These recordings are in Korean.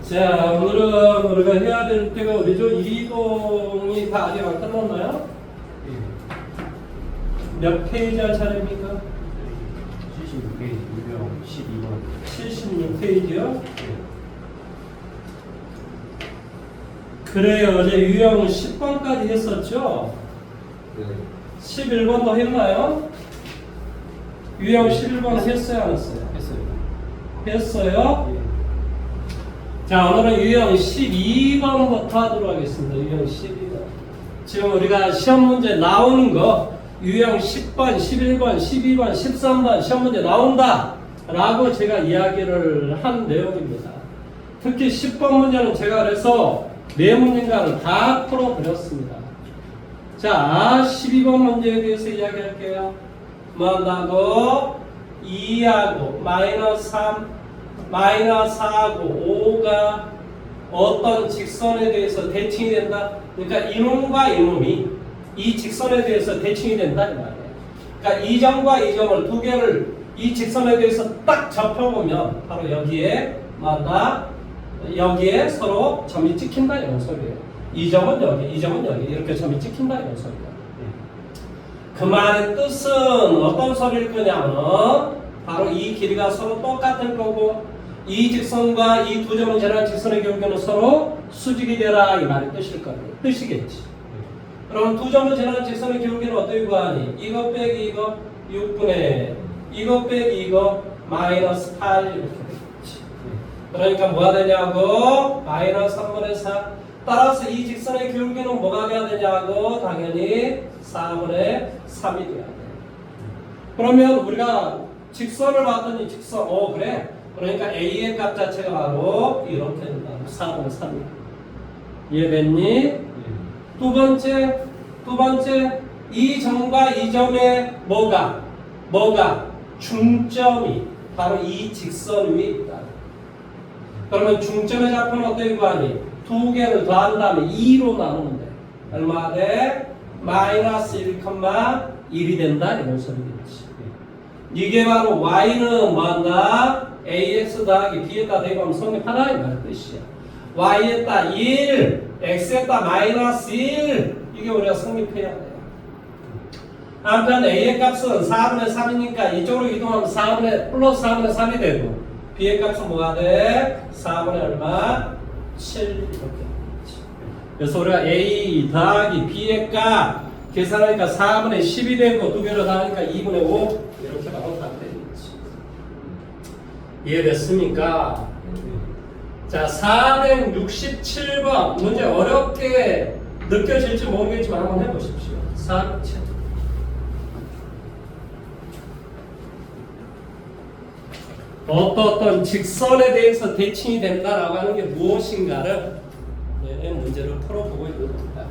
자, 오늘은 우리가 해야 될 때가 어디죠? 이동이 다 아직 안 끝났나요? 몇 페이지 할 차례입니까? 76페이지, 유형 12번. 76페이지요? 그래요. 어제 유형 10번까지 했었죠? 네. 11번도 했나요? 유형 11번 했어요? 안 했어요? 했어요. 했어요? 예. 자, 오늘은 유형 12번부터 하도록 하겠습니다. 유형 12번. 지금 우리가 시험 문제 나오는 거, 유형 10번, 11번, 12번, 13번 시험 문제 나온다 라고 제가 이야기를 한 내용입니다. 특히 10번 문제는 제가 그래서 네 문제인가를 다 풀어드렸습니다. 자, 12번 문제에 대해서 이야기할게요. 뭐 한다고? 2하고 마이너스 3, 마이너스 4하고 5가 어떤 직선에 대해서 대칭이 된다. 그러니까 이놈과 이놈이 이 직선에 대해서 대칭이 된다 이 말이에요. 그러니까 이 점과 이 점을 두 개를 이 직선에 대해서 딱 접혀보면 바로 여기에 맞다. 여기에 서로 점이 찍힌다 이런 소리예요. 이 점은 여기, 이 점은 여기 이렇게 점이 찍힌다 이런 소리예요. 그 말의 뜻은 어떤 소리일 거냐면 바로 이 길이가 서로 똑같을 거고 이 직선과 이 두 점을 지나는 직선의 경우에는 서로 수직이 되라 이 말의 뜻일 거예요. 뜻이겠지. 그럼 두 점을 지나는 직선의 경우에는 어떻게 구하니? 이거 빼기 이거 6분의 이거 빼기 이거 마이너스 8 이렇게 되겠지. 그러니까 뭐가 되냐고? 마이너스 3분의 4. 따라서 이 직선의 기울기는 뭐가 돼야 되냐고? 당연히 4분의 3이 돼야 돼. 그러면 우리가 직선을 봤더니 직선, 그래. 그러니까 A의 값 자체가 바로 이렇게 된다. 4분의 3이. 이해됐니? 두 번째, 이 점과 이 점의 뭐가 중점이 바로 이 직선 위에 있다. 그러면 중점의 좌표는 어떻게 구하니? 두 개를 더한 다음에 2로 나누면 돼. 얼마 돼? 마이너스 1,1이 된다. 이런 소리겠지. 이게 바로 y는 뭐한다? ax 더하기 b에다 대입하면 성립하라. 이 말의 뜻이야. y에다 1, x에다 마이너스 1. 이게 우리가 성립해야 돼요. 한편 a의 값은 4분의 3이니까 이쪽으로 이동하면 4분의 플러스 4분의 3이 되고 b의 값은 뭐가 돼? 4분의 얼마? 7 이렇게 되겠지. 그래서 우리가 a 더하기 b의 값 계산하니까 4분의 10이 되고 두 개로 더하니까 2분의 5 이렇게 나오면 안 되겠지. 이해됐습니까? 자, 467번 문제 어렵게 느껴질지 모르겠지만 한번 해보십시오. 467. 어떤 직선에 대해서 대칭이 된다라고 하는 게 무엇인가를 문제를 풀어보고 있는 겁니다.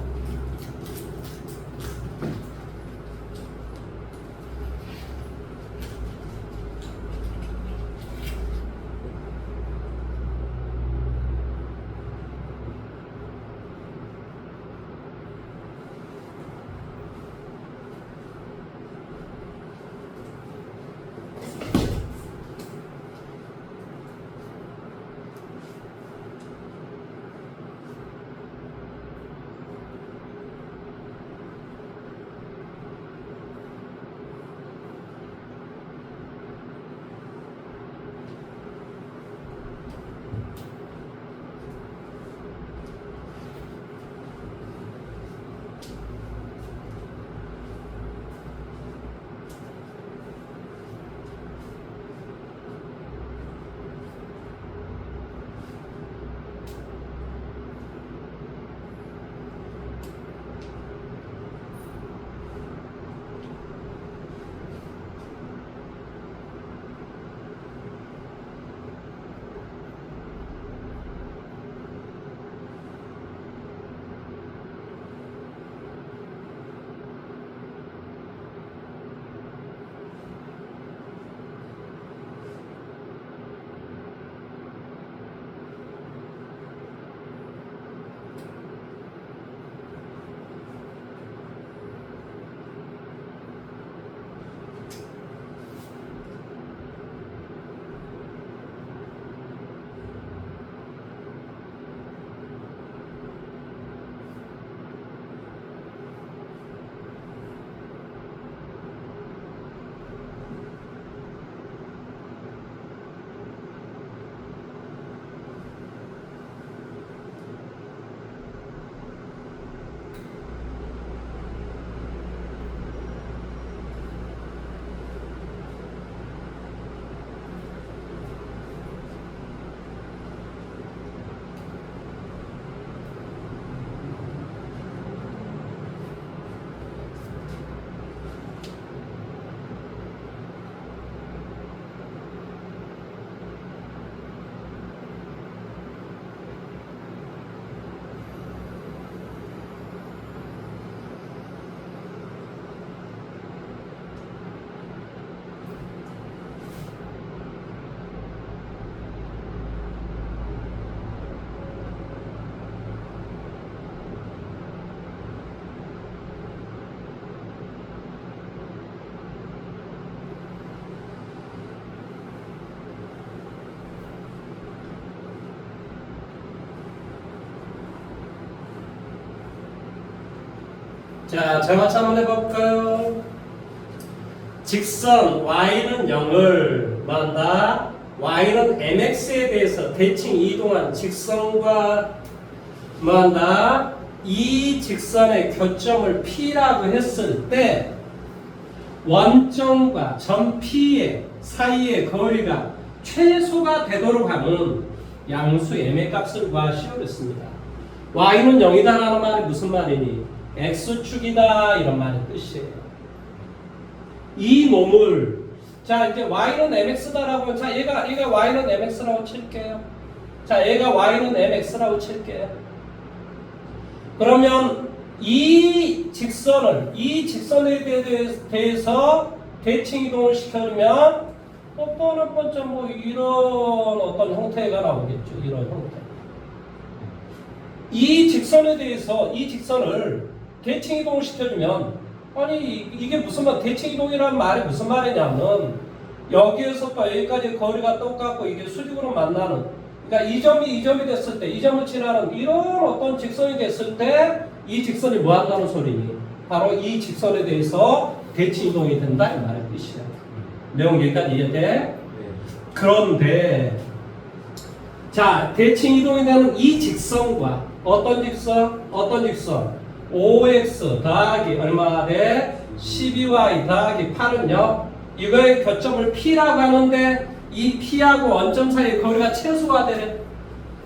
자, 저같이 한번 해볼까요? 직선 y는 0을 말한다. y는 mx에 대해서 대칭 이동한 직선과 말한다. 이 직선의 교점을 P라고 했을 때 원점과 점 P의 사이의 거리가 최소가 되도록 하는 양수 m의 값을 구하시오 그랬습니다. y는 0이다라는 말이 무슨 말이니? x축이다 이런 말의 뜻이에요. 이 몸을 자 이제 y는 mx다라고 자 얘가 y는 mx라고 칠게요. 자 얘가 y는 mx라고 칠게요. 그러면 이 직선에 대해서 대칭 이동을 시켜주면 첫 번째 뭐 이런 어떤 형태가 나오겠죠. 이런 형태. 이 직선에 대해서 이 직선을 대칭 이동을 시켜주면 아니 이게 무슨 말 대칭 이동이라는 말이 무슨 말이냐면 여기에서부터 여기까지 거리가 똑같고 이게 수직으로 만나는 그러니까 이 점이 됐을 때 이 점을 지나는 이런 어떤 직선이 됐을 때 이 직선이 뭐 한다는 소리니? 바로 이 직선에 대해서 대칭 이동이 된다 이 말의 뜻이야. 내용 여기까지 이해돼? 네. 그런데 자 대칭 이동이 되는 이 직선과 어떤 직선? 5x 더하기 얼마가 돼? 12y 더하기 8은요 이거의 교점을 P라고 하는데 이 P하고 원점 사이의 거리가 최소가 되네.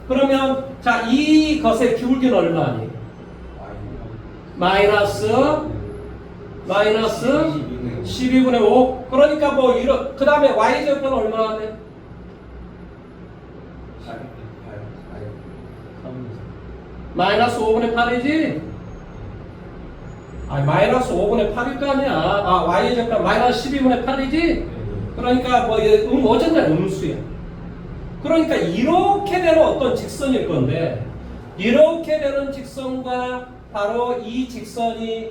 그러면 자 이것의 기울기는 얼마니? 마이너스 12분의 5. 그러니까 뭐 이런 그 다음에 y절편은 얼마나 돼? 마이너스 5분의 8이지? 아니 마이너스 5분의 8일 거 아니야. 아 y절편 마이너스 12분의 8이지? 그러니까 뭐 어쨌든 음수야. 그러니까 이렇게 되는 어떤 직선일 건데 이렇게 되는 직선과 바로 이 직선이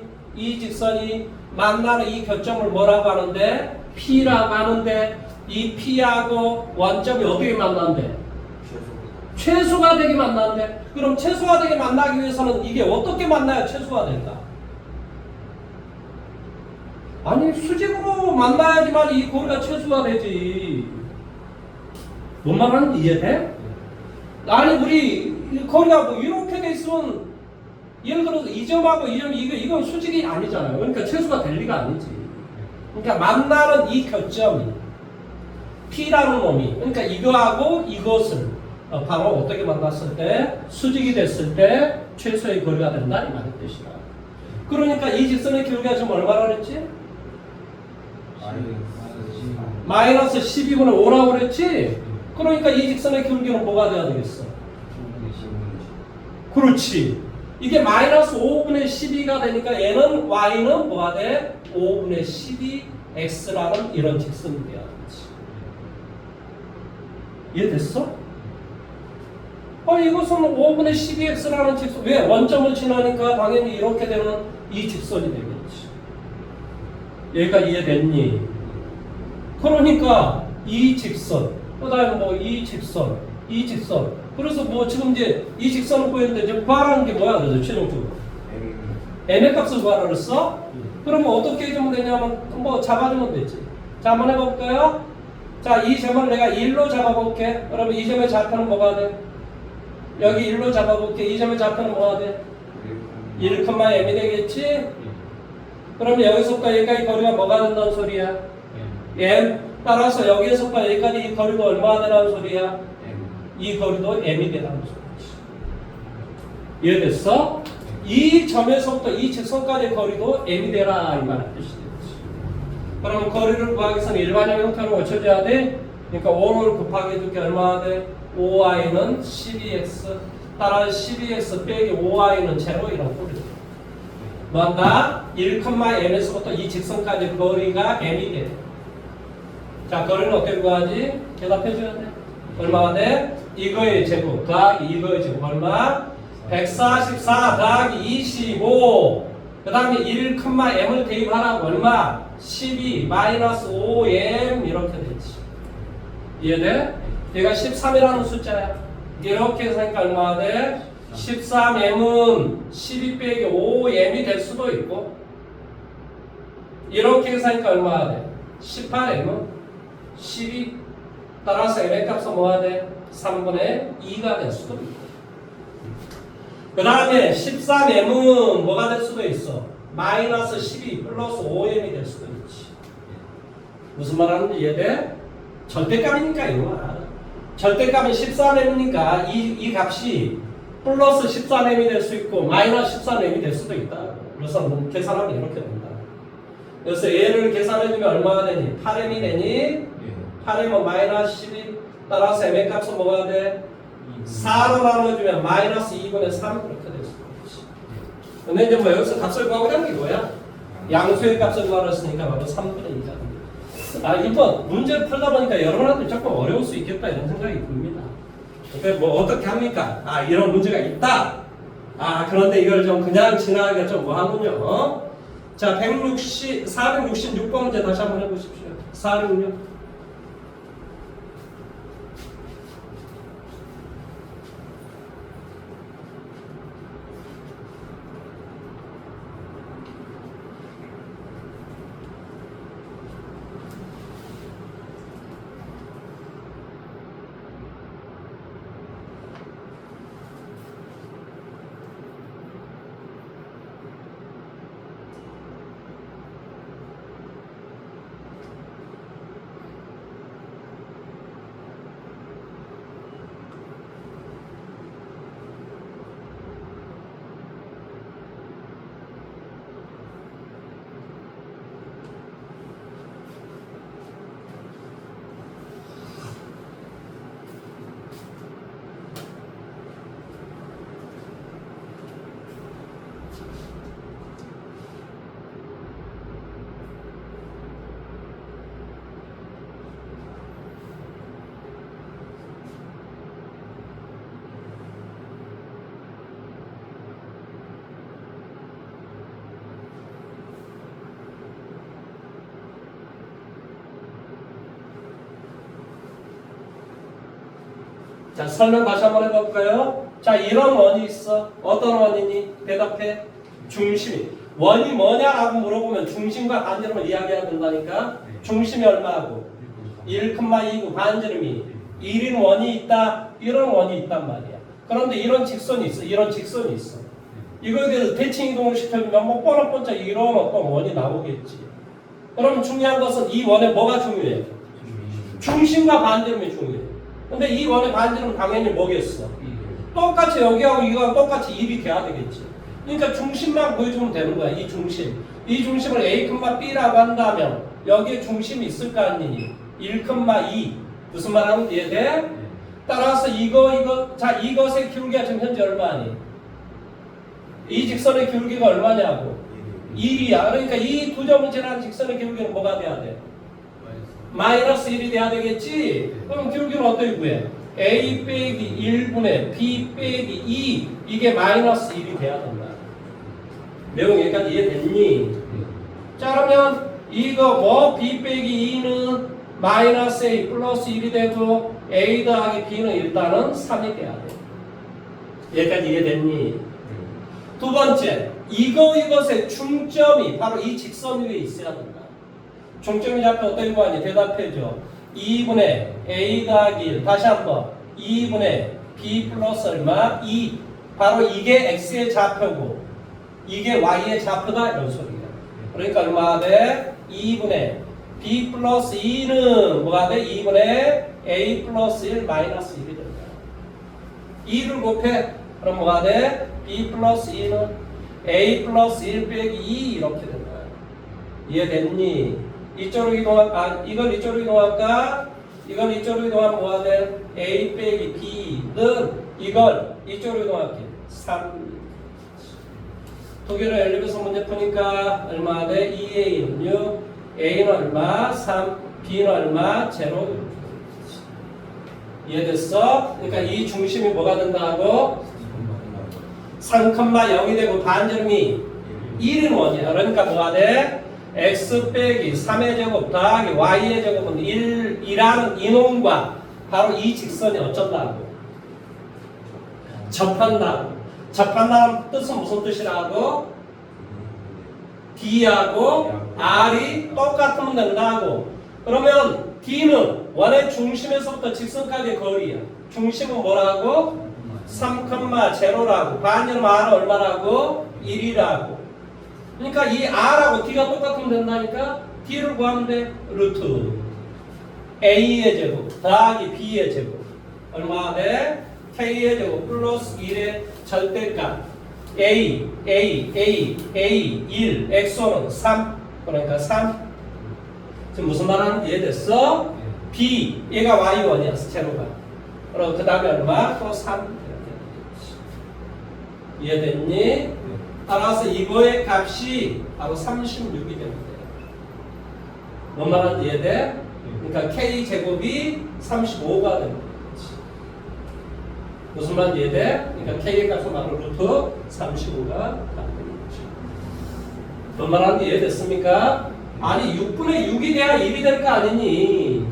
만나는 이 교점을 뭐라고 하는데? P라고 하는데 이 P하고 원점이 어떻게 만난대? 최소가 되게 만난대. 그럼 최소가 되게 만나기 위해서는 이게 어떻게 만나야 최소가 될까? 아니 수직으로 만나야지만 이 거리가 최소가 되지. 뭔 말하는지 이해돼? 아니 우리 거리가 뭐 이렇게 돼 있으면 예를 들어서 이 점하고 이 점 이건 수직이 아니잖아요. 그러니까 최소가 될 리가 아니지. 그러니까 만나는 이 교점이 P라는 놈이 그러니까 이거하고 이것을 바로 어떻게 만났을 때 수직이 됐을 때 최소의 거리가 된다 이 말의 뜻이다. 그러니까 이 직선의 기울기가 지금 얼마나 그랬지? 마이너스 12분의 5라고 그랬지? 그러니까 이 직선의 기울기는 뭐가 돼야 되겠어? 그렇지. 이게 마이너스 5분의 12가 되니까 얘는 y는 뭐가 돼? 5분의 12x라는 이런 직선이 돼야 되지. 이해됐어? 이것은 5분의 12x라는 직선. 왜? 원점을 지나니까 당연히 이렇게 되는 이 직선이 되겠지. 여기까지 이해됐니? 그러니까 이 직선, 그 다음에 뭐 이 직선. 그래서 뭐 지금 이제 이 직선을 구했는데 이제 구하라는 게 뭐야? 그래서 최종적으로 m의 값을 구하라 그랬어? 그러면 어떻게 해주면 되냐면 뭐 잡아주면 되지. 자 한번 해볼까요? 자 이 점을 내가 1로 잡아볼게. 그러면 이 점의 좌표는 뭐가 돼? 여기 1로 잡아볼게. 이 점의 좌표는 뭐가 돼? 1,m이 되겠지? 그러면 여기서부터 여기까지 거리가 뭐가 된다는 소리야? m. 따라서 여기에서부터 여기까지 이 거리가 얼마나 되라는 소리야? 이 거리도 m이 되라는 소리지. 이해됐어? 이 점에서부터 이 직선까지의 거리도 m이 되라 이 말의 뜻이 되지. 그러면 거리를 구하기 위해서는 일반형 형태로 고쳐줘야 돼. 그러니까 5를 곱하기 해줄게 얼마나 돼? 5y는 12x 따라 12x 빼기 5y는 제로 이런 꼴이죠. 뭔가 1,m에서부터 이 직선까지 거리가 m이 돼. 자 거리는 어떻게 구하지? 대답해줘야 돼. 얼마가 돼? 이거의 제곱 더하기 이거의 제곱 얼마? 144 더하기 25. 그 다음에 1,m을 대입하라고 얼마? 12 마이너스 5m 이렇게 되지. 이해돼? 얘가 13이라는 숫자야. 이렇게 해서 하니까 얼마가 돼? 13m은 12 빼기 5m이 될 수도 있고 이렇게 계산하니까 얼마가 돼? 18m은 12 따라서 m의 값은 뭐가 돼? 3분의 2가 될 수도 있고 그 다음에 13m은 뭐가 될 수도 있어? 마이너스 12 플러스 5m이 될 수도 있지. 무슨 말 하는지 이해돼? 절대값이니까 이거야. 절대값은 13m이니까 이 값이 플러스 13m이 될 수 있고 마이너스 13m이 될 수도 있다. 그래서 계산하면 이렇게 된다. 그래서 얘를 계산해주면 얼마가 되니? 8m이 되니? 8m은 마이너스 12 따라서 m의 값은 뭐가 돼? 4로 나눠주면 마이너스 2분의 3 이렇게 될 수 있지. 근데 이제 뭐 여기서 값을 구하고자 게 뭐야? 양수의 값을 구하랬으니까 바로 3분의 2가 됩니다. 이번 문제를 풀다 보니까 여러분한테 조금 어려울 수 있겠다 이런 생각이 듭니다. 그러니까 뭐 어떻게 합니까? 이런 문제가 있다. 그런데 이걸 좀 그냥 지나가기가 좀 뭐하군요. 자, 466번 문제 다시 한번 해보십시오. 466. 자, 설명 다시 한번 해볼까요? 자, 이런 원이 있어. 어떤 원이니? 대답해. 중심이. 원이 뭐냐라고 물어보면 중심과 반지름을 이야기해야 된다니까. 중심이 얼마고? 1,2고 반지름이 1인 원이 있다. 이런 원이 있단 말이야. 그런데 이런 직선이 있어. 이런 직선이 있어. 이거에 대해서 대칭 이동을 시켜주면 뭐 뻔뻔쩍 이런 어떤 원이 나오겠지. 그럼 중요한 것은 이 원에 뭐가 중요해? 중심과 반지름이 중요해. 근데 이 원의 반지름은 당연히 뭐겠어? 똑같이 여기하고 이거랑 똑같이 1이 돼야 되겠지. 그러니까 중심만 보여주면 되는 거야. 이 중심. 이 중심을 A, B라고 한다면 여기에 중심이 있을 거 아니니? 1,2. 무슨 말 하는지 이해돼? 따라서 자, 이것의 기울기가 지금 현재 얼마니? 이 직선의 기울기가 얼마냐고? 1이야. 그러니까 이 두 점을 지나는 직선의 기울기는 뭐가 돼야 돼? 마이너스 1이 돼야 되겠지? 그럼 기울기는 어떻게 구해? A 빼기 1분의 B 빼기 2 이게 마이너스 1이 돼야 된다. 내용 여기까지 이해됐니? 자, 그러면 이거 뭐 B 빼기 2는 마이너스 A 플러스 1이 되고 A 더하기 B는 일단은 3이 돼야 돼. 여기까지 이해됐니? 두 번째, 이것의 중점이 바로 이 직선 위에 있어야 된다. 중점이 잡혀 어떻게 구하니? 대답해줘. 2분의 A 더하기 1 다시 한번 2분의 B 플러스 얼마? 2 바로 이게 X의 좌표고 이게 Y의 좌표다 이런 소리야. 그러니까 얼마가 돼? 2분의 B 플러스 2는 뭐가 돼? 2분의 A 플러스 1 마이너스 1이 된다. 2를 곱해. 그럼 뭐가 돼? B 플러스 2는 A 플러스 1 빼기 2 이렇게 된다. 이해됐니? 이쪽으로 이동할까? 이걸 이쪽으로 이동할까? 이걸 이쪽으로 이동하면 뭐가 돼? A 빼기 B는 이걸 이쪽으로 이동할게. 3. 두 개를 엘리베이터 문제 푸니까 얼마 돼? 2A는 6, A는 얼마? 3, B는 얼마? 0. 이해됐어? 그러니까 이 중심이 뭐가 된다고? 3,0이 되고 반지름이 1인 원이야. 그러니까 뭐가 돼? x 빼기 3의 제곱 더하기 y의 제곱은 1이라는 이놈과 바로 이 직선이 어쩐다고? 접한다고. 접한다는 뜻은 무슨 뜻이라고? D하고 R이 똑같으면 된다고. 그러면 D는 원의 중심에서부터 직선까지의 거리야. 중심은 뭐라고? 3,0라고. 반지름 R은 얼마라고? 1이라고. 그러니까 이 R하고 D가 똑같으면 된다니까 D를 구하면 돼. 루트 A의 제곱 더하기 B의 제곱 얼마 돼? K의 제곱 플러스 1의 절대값 A 1 엑소는 3 그러니까 3 지금 무슨 말하는지 이해됐어? B 얘가 Y1이었어 제로가 그럼 그 다음에 얼마? 또 3 이해됐니? 따라서 이거의 값이 바로 36이 되면 돼요. 뭔 말하는지 이해돼? 그러니까 K 제곱이 35가 되는 거지. 무슨 말인지 이해돼? 그러니까 K의 값은 바로 루트 35가 되는 거지. 뭔 말하는지 이해됐습니까? 아니 6분의 6이 돼야 1이 될 거 아니니?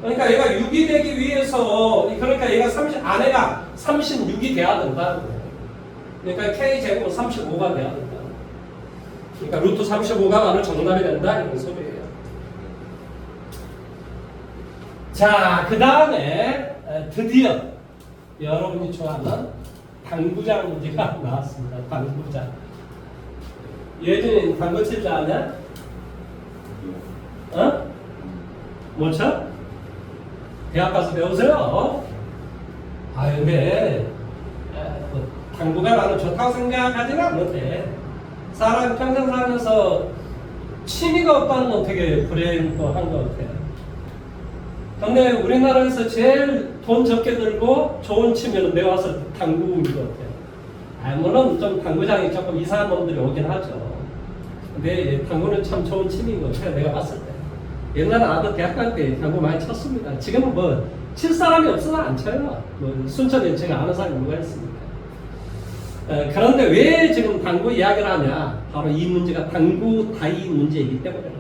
그러니까 얘가 6이 되기 위해서 그러니까 얘가 30 아내가 36이 돼야 된다고. 그러니까 K 제곱은 35가 돼야 된다. 그러니까 루트 35가 바로 정답이 된다 이런 소리예요. 자, 그 다음에 드디어 여러분이 좋아하는 당구장 문제가 나왔습니다. 당구장. 예전에 당구 칠 줄 아냐? 어? 못 쳐? 대학 가서 배우세요. 아, 근데 당구가 나는 좋다고 생각하지는 않는데 사람이 평생 살면서 취미가 없다는 건 되게 불행한 것 같아요. 근데 우리나라에서 제일 돈 적게 들고 좋은 취미는 내가 와서 당구인 것 같아요. 물론 좀 당구장에 조금 이상한 놈들이 오긴 하죠. 근데 당구는 참 좋은 취미인 것 같아요. 내가 봤을 때. 옛날에 나도 대학 갈 때 당구 많이 쳤습니다. 지금은 뭐 칠 사람이 없어서 안 쳐요. 뭐 순천에 제가 아는 사람이 누가 있습니까? 그런데 왜 지금 당구 이야기를 하냐? 바로 이 문제가 당구 다이 문제이기 때문에 그래요.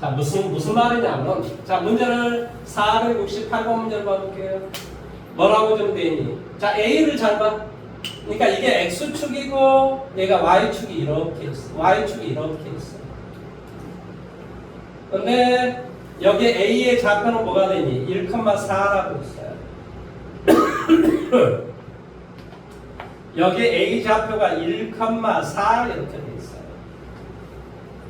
자, 무슨 말이냐면, 자, 문제를 468번 문제를 봐볼게요. 뭐라고 좀 되니? 자, A를 잘 봐. 그러니까 이게 X축이고, 얘가 Y축이 이렇게 있어. Y축이 이렇게 있어. 근데, 여기 A의 좌표는 뭐가 되니? 1,4라고 있어요. 여기 A 좌표가 1,4 이렇게 돼 있어요.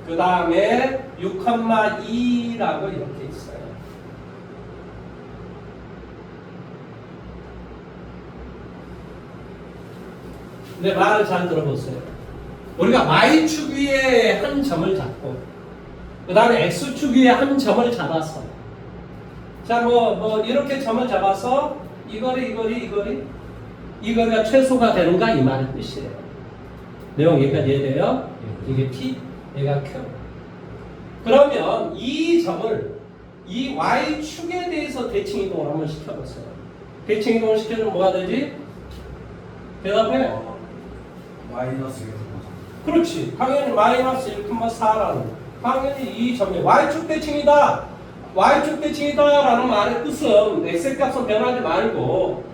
그 다음에 6,2라고 이렇게 있어요. 근데 말을 잘 들어보세요. 우리가 Y축 위에 한 점을 잡고 그 다음에 X축 위에 한 점을 잡았어. 자, 뭐 이렇게 점을 잡아서 이 거리가 최소가 되는가 이 말의 뜻이에요. 내용 여기까지 이해돼요? 이게 T, 얘가 Q. 그러면 이 점을 이 Y축에 대해서 대칭 이동을 한번 시켜보세요. 대칭 이동을 시켜주면 뭐가 되지? 대답해. 마이너스 1. 그렇지. 당연히 마이너스 1,4라는 당연히 이 점이 Y축 대칭이다. Y축 대칭이다라는 말의 뜻은 X의 값은 변하지 말고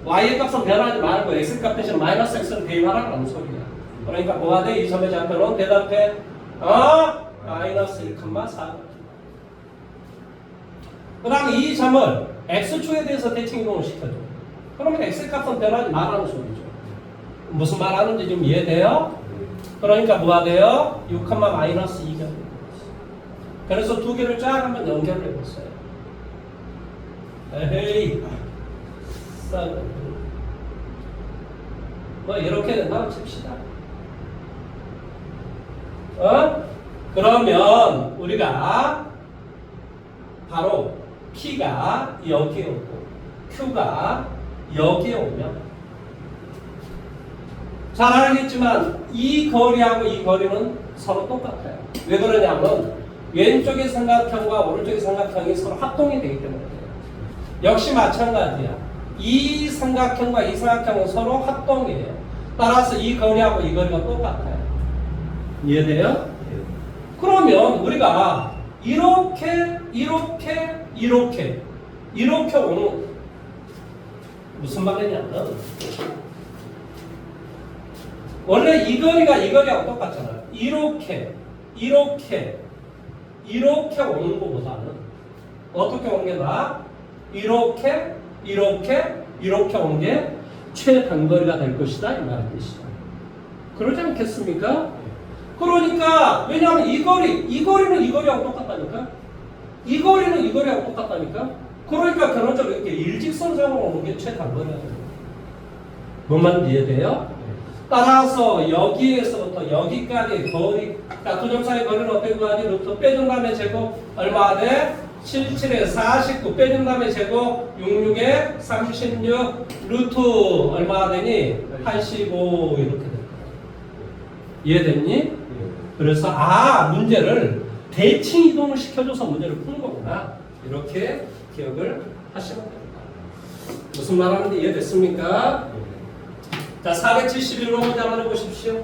Y의 값은 변하지 말고 X의 값 대신 마이너스 X를 대입하라는 소리야. 그러니까 뭐가 돼? 이 점의 좌표는 대답해. 마이너스 1,4. 그 다음에 이 점을 X축에 대해서 대칭 이동을 시켜줘. 그러면 X의 값은 변하지 말라는 소리죠. 무슨 말 하는지 좀 이해돼요? 그러니까 뭐가 돼요? 6, 마이너스 2가 돼요. 그래서 두 개를 쫙 한번 연결을 해보세요. 에헤이. 뭐 이렇게 된다고 칩시다. 그러면 우리가 바로 P가 여기에 오고 Q가 여기에 오면 잘 알겠지만 이 거리하고 이 거리는 서로 똑같아요. 왜 그러냐면 왼쪽의 삼각형과 오른쪽의 삼각형이 서로 합동이 되기 때문에 그래요. 역시 마찬가지야. 이 삼각형과 이 삼각형은 서로 합동이에요. 따라서 이 거리하고 이 거리가 똑같아요. 이해돼요? 그러면 우리가 이렇게 오는 무슨 말이냐면 원래 이 거리가 이 거리하고 똑같잖아요. 이렇게 오는 것보다는 어떻게 오는 게 나아? 이렇게 오는 게 최단거리가 될 것이다 이 말의 뜻이다. 그러지 않겠습니까? 그러니까 왜냐하면 이 거리는 이 거리하고 똑같다니까. 이 거리는 이 거리하고 똑같다니까. 그러니까 결론적으로 이렇게 일직선상으로 오는 게 최단거리가 됩니다. 뭔 말인지 이해돼요? 따라서 여기에서부터 여기까지 거리, 그러니까 두 점 사이 거리는 어떻게 구하니? 루트 빼준 다음에 제곱 얼마 돼? 77에 49 빼준 다음에 제곱 66에 36 루트 얼마 되니? 85 이렇게 될 거야. 이해됐니? 그래서 문제를 대칭 이동을 시켜줘서 문제를 푸는 거구나. 이렇게 기억을 하시면 됩니다. 무슨 말 하는지 이해됐습니까? 자, 471번 문제 한번 해보십시오.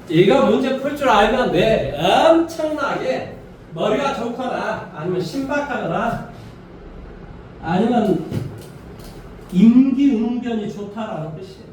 얘가 문제 풀 줄 알면 돼. 엄청나게 머리가 좋거나 아니면 신박하거나 아니면 임기응변이 좋다라는 뜻이에요.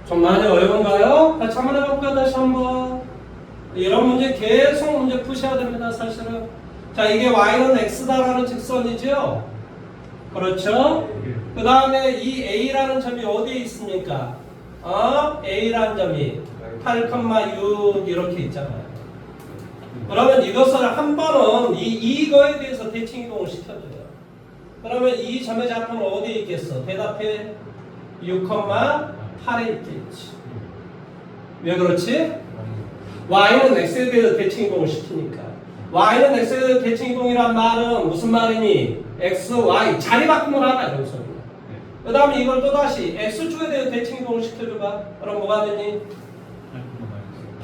좀 많이 어려운가요? 같이 한번 해볼까요? 다시 한번. 이런 문제 계속 문제 푸셔야 됩니다, 사실은. 자, 이게 y는 x다라는 직선이죠? 그렇죠? 그 다음에 이 a라는 점이 어디에 있습니까? a라는 점이 8,6 이렇게 있잖아요. 그러면 이것을 한 번은 이거에 대해서 대칭 이동을 시켜줘요. 그러면 이 점의 좌표는 어디에 있겠어? 대답해. 6,8에 있겠지. 왜 그렇지? y는 x에 대해서 대칭 이동을 시키니까. y는 x에 대해서 대칭 이동이란 말은 무슨 말이니? x, y 자리 바꾸면 하나 이런 소리야. 그 다음에 이걸 또다시 x축에 대해서 대칭 이동을 시켜줘봐. 그럼 뭐가 되니?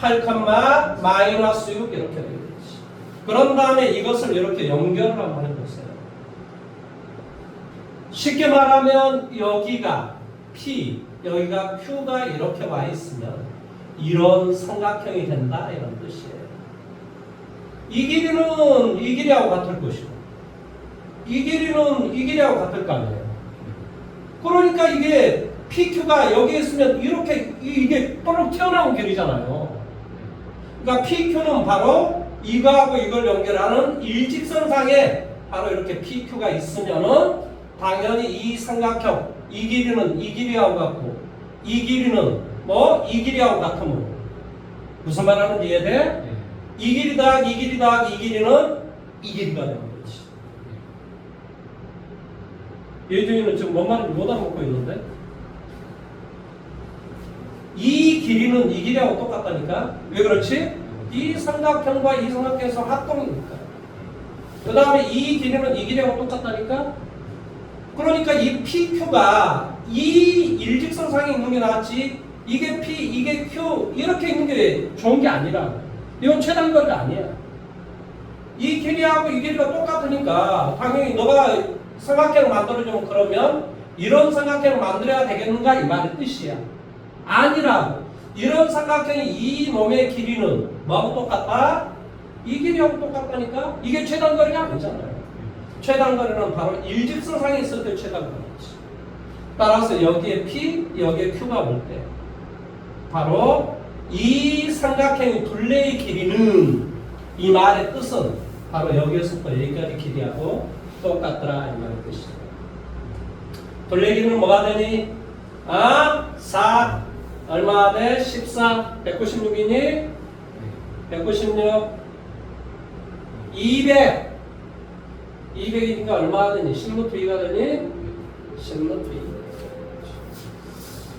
8,-6 이렇게 되겠지. 그런 다음에 이것을 이렇게 연결을 한번 해보세요. 쉽게 말하면 여기가 P, 여기가 Q가 이렇게 와 있으면 이런 삼각형이 된다 이런 뜻이에요. 이 길이는 이 길이하고 같을 것이고 이 길이는 이 길이하고 같을 거 아니에요. 그러니까 이게 PQ가 여기 있으면 이렇게 이게 또록 튀어나온 길이잖아요. 그러니까 PQ는 바로 이거하고 이걸 연결하는 일직선상에 바로 이렇게 PQ가 있으면은 당연히 이 삼각형 이 길이는 이 길이하고 같고 이 길이는 뭐 이 길이하고 같으면 무슨 말 하는지 이해돼? 이 길이 더하기 이 길이 더하기 이 길이는 이 길이가 되는 거지. 예준이는 지금 뭔 말인지 못 알아먹고 있는데 이 길이는 이 길이하고 똑같다니까. 왜 그렇지? 이 삼각형과 이 삼각형에서 합동이니까. 그 다음에 이 길이는 이 길이하고 똑같다니까. 그러니까 이 PQ가 이 일직선상에 있는 게 낫지 이게 P, 이게 Q 이렇게 있는 게 좋은 게 아니라 이건 최단거리가 아니야. 이 길이하고 이 길이가 똑같으니까 당연히 너가 삼각형을 만들어주면 그러면 이런 삼각형을 만들어야 되겠는가 이 말의 뜻이야. 아니라고. 이런 삼각형이 이 놈의 길이는 뭐하고 똑같다? 이 길이하고 똑같다니까? 이게 최단거리가 아니잖아요. 최단거리는 바로 일직선상에 있을 때 최단거리지. 따라서 여기에 P, 여기에 Q가 올 때 바로 이 삼각형의 둘레의 길이는 이 말의 뜻은 바로 여기에서부터 여기까지 길이하고 똑같더라 이 말의 뜻이죠. 둘레 길이는 뭐가 되니? 4 얼마 돼? 14 196이니? 196 200 200이니까 얼마가 되니? 10루트 2가 되니? 10루트 2.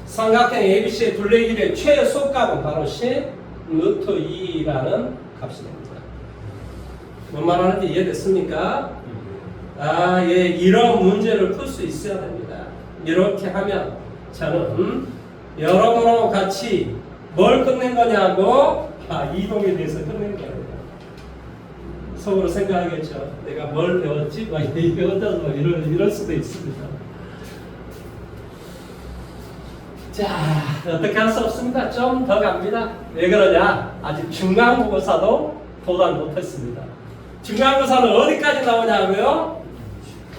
삼각형 ABC의 둘레 길이의 최소값은 바로 10루트 2라는 값이 됩니다. 뭔 말하는지 이해됐습니까? 예, 이런 문제를 풀 수 있어야 됩니다. 이렇게 하면 저는 여러분하고 같이 뭘 끝낸 거냐고 이동에 대해서 끝낸 거예요. 속으로 생각하겠죠. 내가 뭘 배웠지? 막 배웠다서 막 이럴 수도 있습니다. 자, 어떻게 할 수 없습니다. 좀 더 갑니다. 왜 그러냐? 아직 중간고사도 도달 못했습니다. 중간고사는 어디까지 나오냐고요?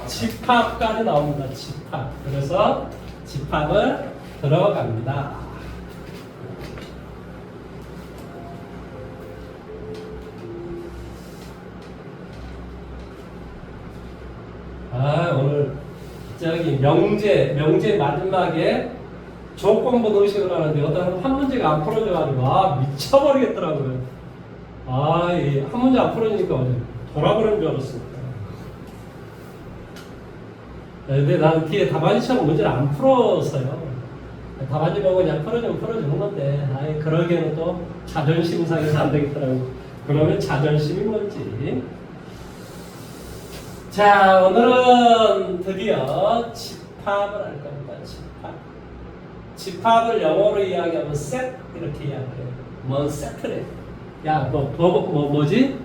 집합까지 나옵니다. 집합. 그래서 집합을 들어갑니다. 오늘 저기 명제 마지막에 조건부 의식을 하는데 어떤 한 문제가 안 풀어져가지고 미쳐버리겠더라고요. 한 문제 안 풀어지니까 돌아버리는 줄 알았습니다. 근데 나는 뒤에 답안지 시험 문제를 안 풀었어요. 답안지 보고 그냥 풀어주면 풀어주는 건데 그러기에는 또 자존심 상해서 안 되겠더라고요. 그러면 자존심이 뭔지. 자, 오늘은 드디어 집합을 할 겁니다. 집합을 영어로 이야기하면 set 이렇게 이야기해요. 뭔 세트래? 야, 뭐지?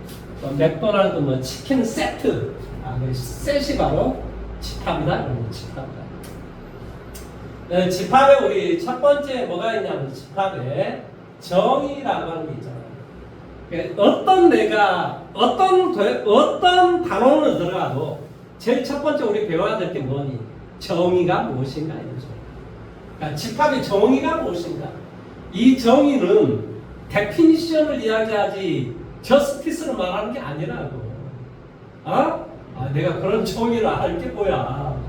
맥도날드 치킨 세트. 셋이 바로 집합이다. 집합이다. 집합에 우리 첫 번째 뭐가 있냐면 집합에 정의라고 하는 게 있잖아요. 어떤 단원을 들어가도 제일 첫 번째 우리 배워야 될 게 뭐니? 정의가 무엇인가 이런 소리. 그러니까 집합의 정의가 무엇인가? 이 정의는 데피니션을 이야기하지 저스티스를 말하는 게 아니라고. 내가 그런 정의를 할 게 뭐야?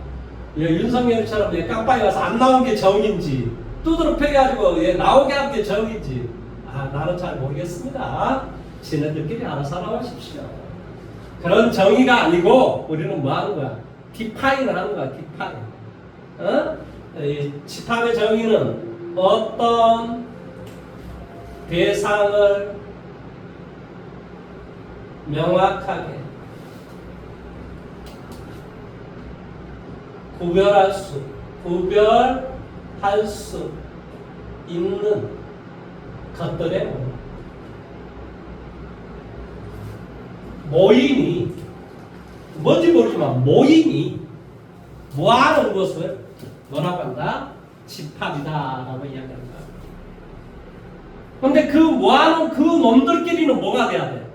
윤석열처럼 깜빵에 가서 안 나온 게 정의인지 두드러 패가지고 나오게 한 게 정의인지 나는 잘 모르겠습니다. 지네들끼리 알아서 알아보십시오. 그런 정의가 아니고 우리는 뭐 하는 거야? 디파인을 하는 거야. 디파인. 이 집합의 정의는 어떤 대상을 명확하게 구별할 수 있는 것들의 모임이 뭔지 모르지만 모임이 모아놓은 것을 뭐라고 한다? 집합이다라고 이야기한다. 근데 그 모아놓은 그 놈들끼리는 뭐가 돼야 돼?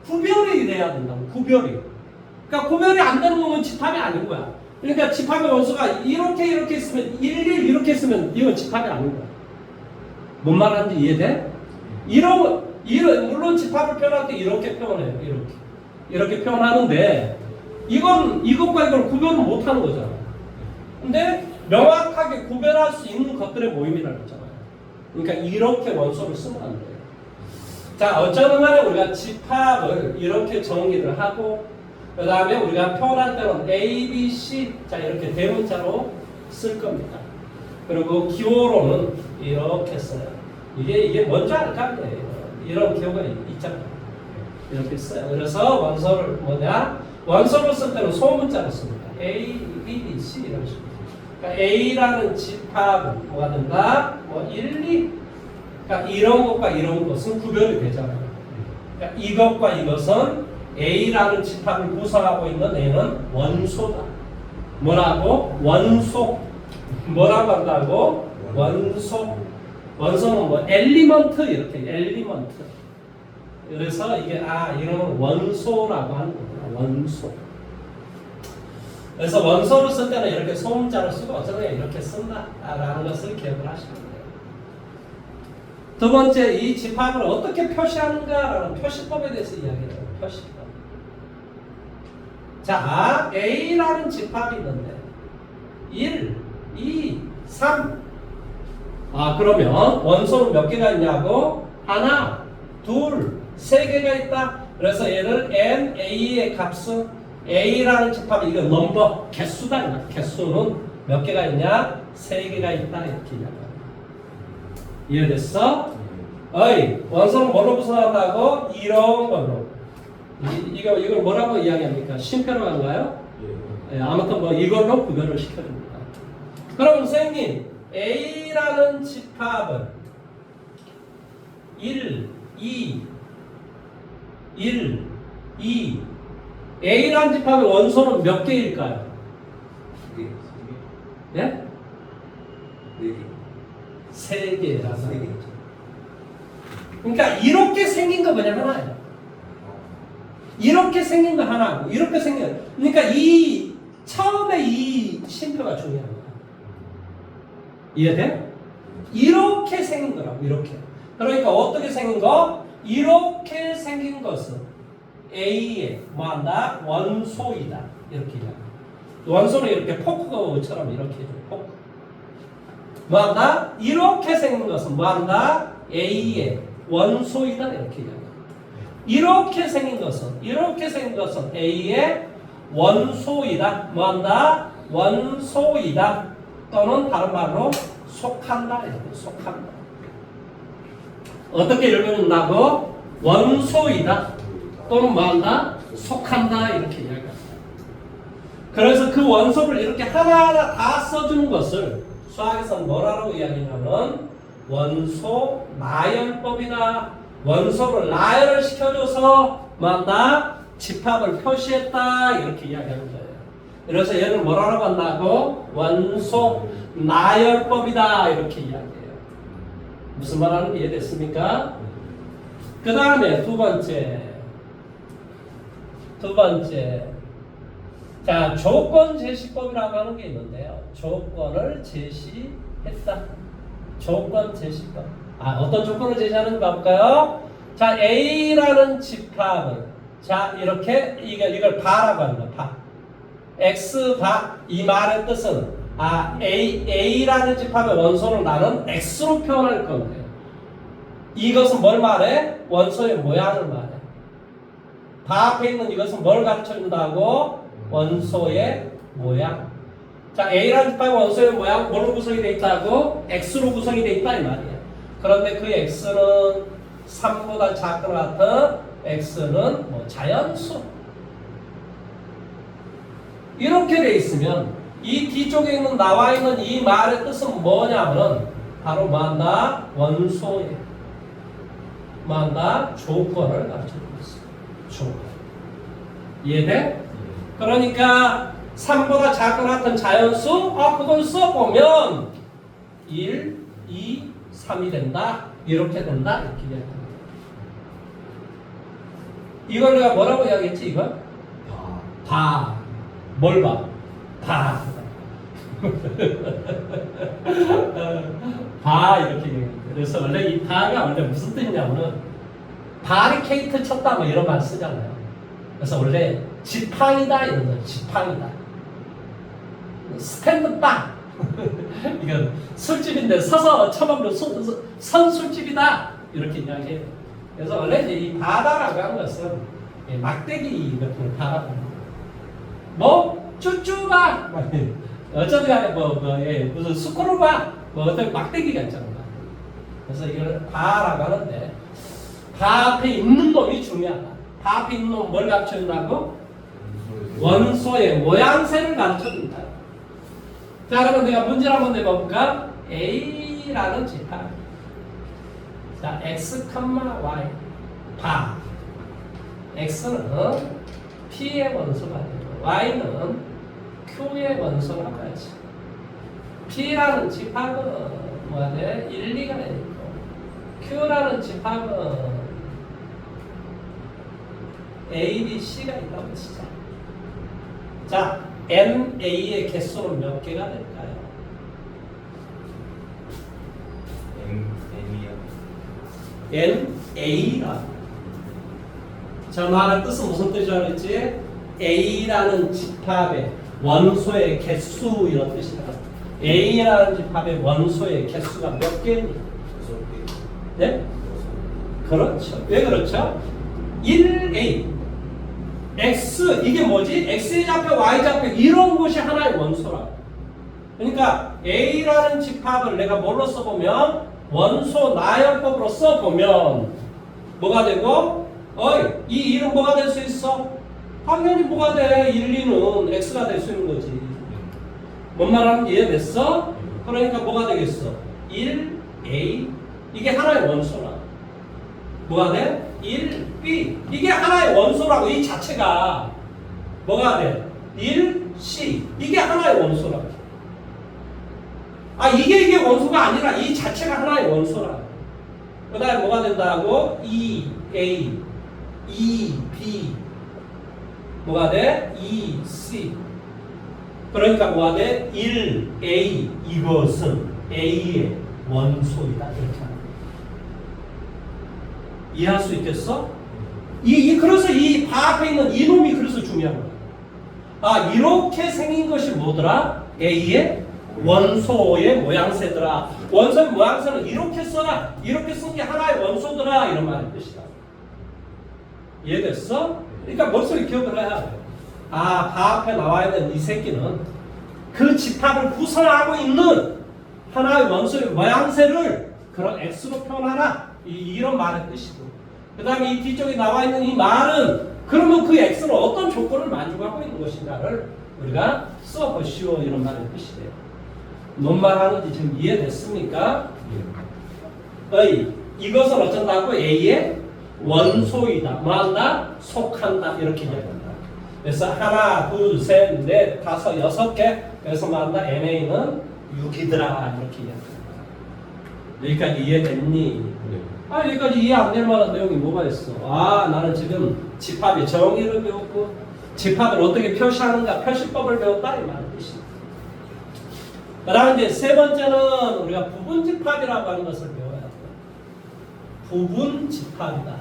구별이 돼야 된다고. 구별이. 그러니까 구별이 안 되는 거면 집합이 아닌 거야. 그러니까 집합의 원수가 이렇게 있으면 11 이렇게 있으면 이건 집합이 아닌 거야. 뭔 말하는지 이해돼? 물론 집합을 표현할 때 이렇게 표현해요. 이렇게 표현하는데 이것과 이걸 구별은 못하는 거잖아. 근데 명확하게 구별할 수 있는 것들의 모임이라고 했잖아요. 그러니까 이렇게 원소를 쓰면 안 돼요. 자, 어쩌면 간에 우리가 집합을 이렇게 정리를 하고 그 다음에 우리가 표현할 때는 A, B, C 자 이렇게 대문자로 쓸 겁니다. 그리고 기호로는 이렇게 써요. 이게 뭔지 알까? 이런 기호가 있잖아요. 이렇게 써요. 그래서 원소를 원소를 쓸 때는 소문자로 씁니다. A, B, C 이런 식으로. 그러니까 A라는 집합은 뭐가 된다? 1, 2. 그러니까 이런 것과 이런 것은 구별이 되잖아요. 그러니까 이것과 이것은 A라는 집합을 구성하고 있는 A는 원소다. 뭐라고? 원소. 뭐라고 한다고? 원소. 원소는 엘리먼트 이렇게 엘리먼트. 그래서 이게 이런 원소라고 하는 거구나. 원소. 그래서 원소를 쓸 때는 이렇게 소문자를 쓰고 어쩌면 이렇게 쓴다라는 것을 기억을 하시면 돼요. 두 번째, 이 집합을 어떻게 표시하는가라는 표시법에 대해서 이야기를 해요. 표시법. 자, A라는 집합이 있는데 1, 2, 3. 그러면 원소는 몇 개가 있냐고? 하나, 둘, 세 개가 있다. 그래서 얘를 NA의 값은 A라는 집합이 이거 넘버 개수다. 개수는 몇 개가 있냐? 세 개가 있다. 이렇게 이야기합니다. 이해됐어? 원소는 뭘로 구성한다고? 이런 걸로. 이걸 뭐라고 이야기합니까? 쉼표로 한가요? 아무튼 이걸로 구별을 시켜줍니다. 그럼 선생님, A라는 집합은 1, 2, A라는 집합의 원소는 몇 개일까요? 예? 3개라서. 그러니까 이렇게 생긴 거 그냥 하나예요. 이렇게 생긴 거 하나고 이렇게 생긴. 그러니까 처음에 이 쉼표가 중요합니다. 이해돼? 이렇게 생긴 거라고. 이렇게. 그러니까 어떻게 생긴 거? 이렇게 생긴 것은 A의 뭐한다? 원소이다. 이렇게 이야기합니다. 원소는 이렇게 포크처럼 이렇게 해줘. 포크. 뭐한다? 이렇게 생긴 것은 뭐한다? A의 원소이다. 이렇게 이야기합니다. 이렇게 생긴 것은 A의 원소이다. 뭐한다? 원소이다. 또는 다른 말로 속한다. 이렇게 속한다. 어떻게 읽는다고? 원소이다. 또는 뭐한다? 속한다. 이렇게 이야기합니다. 그래서 그 원소를 이렇게 하나하나 다 써주는 것을 수학에서는 뭐라고 이야기하냐면 원소 나열법이다. 원소를 나열을 시켜줘서 뭐한다? 집합을 표시했다. 이렇게 이야기하는 거예요. 그래서 얘를 뭐라고 한다고? 원소 나열법이다. 이렇게 이야기해요. 무슨 말하는지 이해됐습니까? 그 다음에 두 번째. 자, 조건 제시법이라고 하는 게 있는데요. 조건을 제시하다. 했다. 조건 제시법. 어떤 조건을 제시하는지 봐볼까요? 자, A라는 집합은 자, 이렇게 이걸 바라고 합니다. 바. X 바. 이 말의 뜻은 A라는 집합의 원소를 나는 X로 표현할 건데 이것은 뭘 말해? 원소의 모양을 말해. 바 앞에 있는 이것은 뭘 가르쳐준다고? 원소의 모양. 자, A라는 집합의 원소의 모양 뭘로 구성이 되어 있다고? X로 구성이 되어 있다 이 말이야. 그런데 그 X는 3보다 작은 같은 X는 뭐 자연수. 이렇게 돼 있으면 이 뒤쪽에 있는 나와 있는 이 말의 뜻은 뭐냐면 바로 뭐한다? 원소의 뭐한다? 조건을 가르쳐주고 있어. 조건. 이해돼? 그러니까 3보다 작은 같은 자연수 그걸 써보면 1, 2, 3이 된다. 이렇게 된다. 이렇게 이야기합니다. 이걸 내가 뭐라고 이야기했지 이거? 봐. 뭘 봐? 봐. 봐 이렇게 얘기합니다. 그래서 원래 이 봐가 원래 무슨 뜻이냐면은 바리케이트 쳤다 뭐 이런 말 쓰잖아요. 그래서 원래 지팡이다 이런 거 지팡이다. 스탠드 빵. 이건 술집인데 서서 처먹는 선술집이다 이렇게 이야기해요. 그래서 원래 이제 이 바다라고 하는 것은 막대기 같은 걸 바라봅니다. 뭐 쭈쭈바 어쩌든 간에 무슨 스크루바 어떤 막대기가 있잖아. 그래서 이걸 바라고 하는데 바 앞에 있는 놈이 중요하다. 바 앞에 있는 놈 뭘 가르쳐준다고? 원소의 모양새를 가르쳐준다. 자, 그러면 내가 문제를 한번 내볼까? A라는 집합. 자, X, Y. 바. X는 P의 원소가 되고, Y는 Q의 원소라고 하지. P라는 집합은 뭐가 돼? 1, 2가 되고, Q라는 집합은 A, B, C가 있다고 치자. 자, NA의 개수는 몇 개가 될까요? NA라. 자, 말의 뜻은 무슨 뜻이라고 했지? A라는 집합의 원소의 개수 이런 뜻이다. A라는 집합의 원소의 개수가 몇 개니? 네? 그렇죠. 왜 그렇죠? 1A X 이게 뭐지? X의 좌표, Y 좌표 이런 것이 하나의 원소라. 그러니까 A라는 집합을 내가 뭘로 써보면 원소 나열법으로 써보면 뭐가 되고? 이 이름 뭐가 될 수 있어? 당연히 뭐가 돼? 1, 2는 X가 될 수 있는 거지. 뭔 말하는지 이해됐어? 그러니까 뭐가 되겠어? 1A 이게 하나의 원소라. 뭐가 돼? 1B 이게 하나의 원소라고. 이 자체가 뭐가 돼? 1C 이게 하나의 원소라고. 이게 원소가 아니라 이 자체가 하나의 원소라고. 그 다음에 뭐가 된다고? 2A 2B 뭐가 돼? 2C 그러니까 뭐가 돼? 1A 이것은 A의 원소이다. 이렇게 하는 이해할 수 있겠어? 그래서 이 바 앞에 있는 이놈이 그래서 중요한 거야. 이렇게 생긴 것이 뭐더라? A의 원소의 모양새더라. 원소의 모양새는 이렇게 써라. 이렇게 쓴 게 하나의 원소더라. 이런 말의 뜻이다. 이해됐어? 그러니까 머릿속에 기억을 해야 돼. 바 앞에 나와야 되는 이 새끼는 그 집합을 구성하고 있는 하나의 원소의 모양새를 그런 X로 표현하라. 이런 말의 뜻이고, 그 다음에 이 뒤쪽에 나와 있는 이 말은 그러면 그 X는 어떤 조건을 만족하고 있는 것인가를 우리가 써보시오. 이런 말의 뜻이래요. 뭔 말하는지 지금 이해됐습니까? 이것은 어쩐다고? A의 원소이다. 뭐한다? 속한다. 이렇게 이야기한다. 그래서 하나, 둘, 셋, 넷, 다섯, 여섯 개. 그래서 뭐한다? MA는 6이더라. 이렇게 이야기한다. 여기까지 이해됐니? 여기까지 이해 안 될 만한 내용이 뭐가 있어? 나는 지금 집합의 정의를 배웠고 집합을 어떻게 표시하는가 표시법을 배웠다 이 말의 뜻이야. 그 다음 이제 세 번째는 우리가 부분집합이라고 하는 것을 배워야 돼요. 부분집합이다.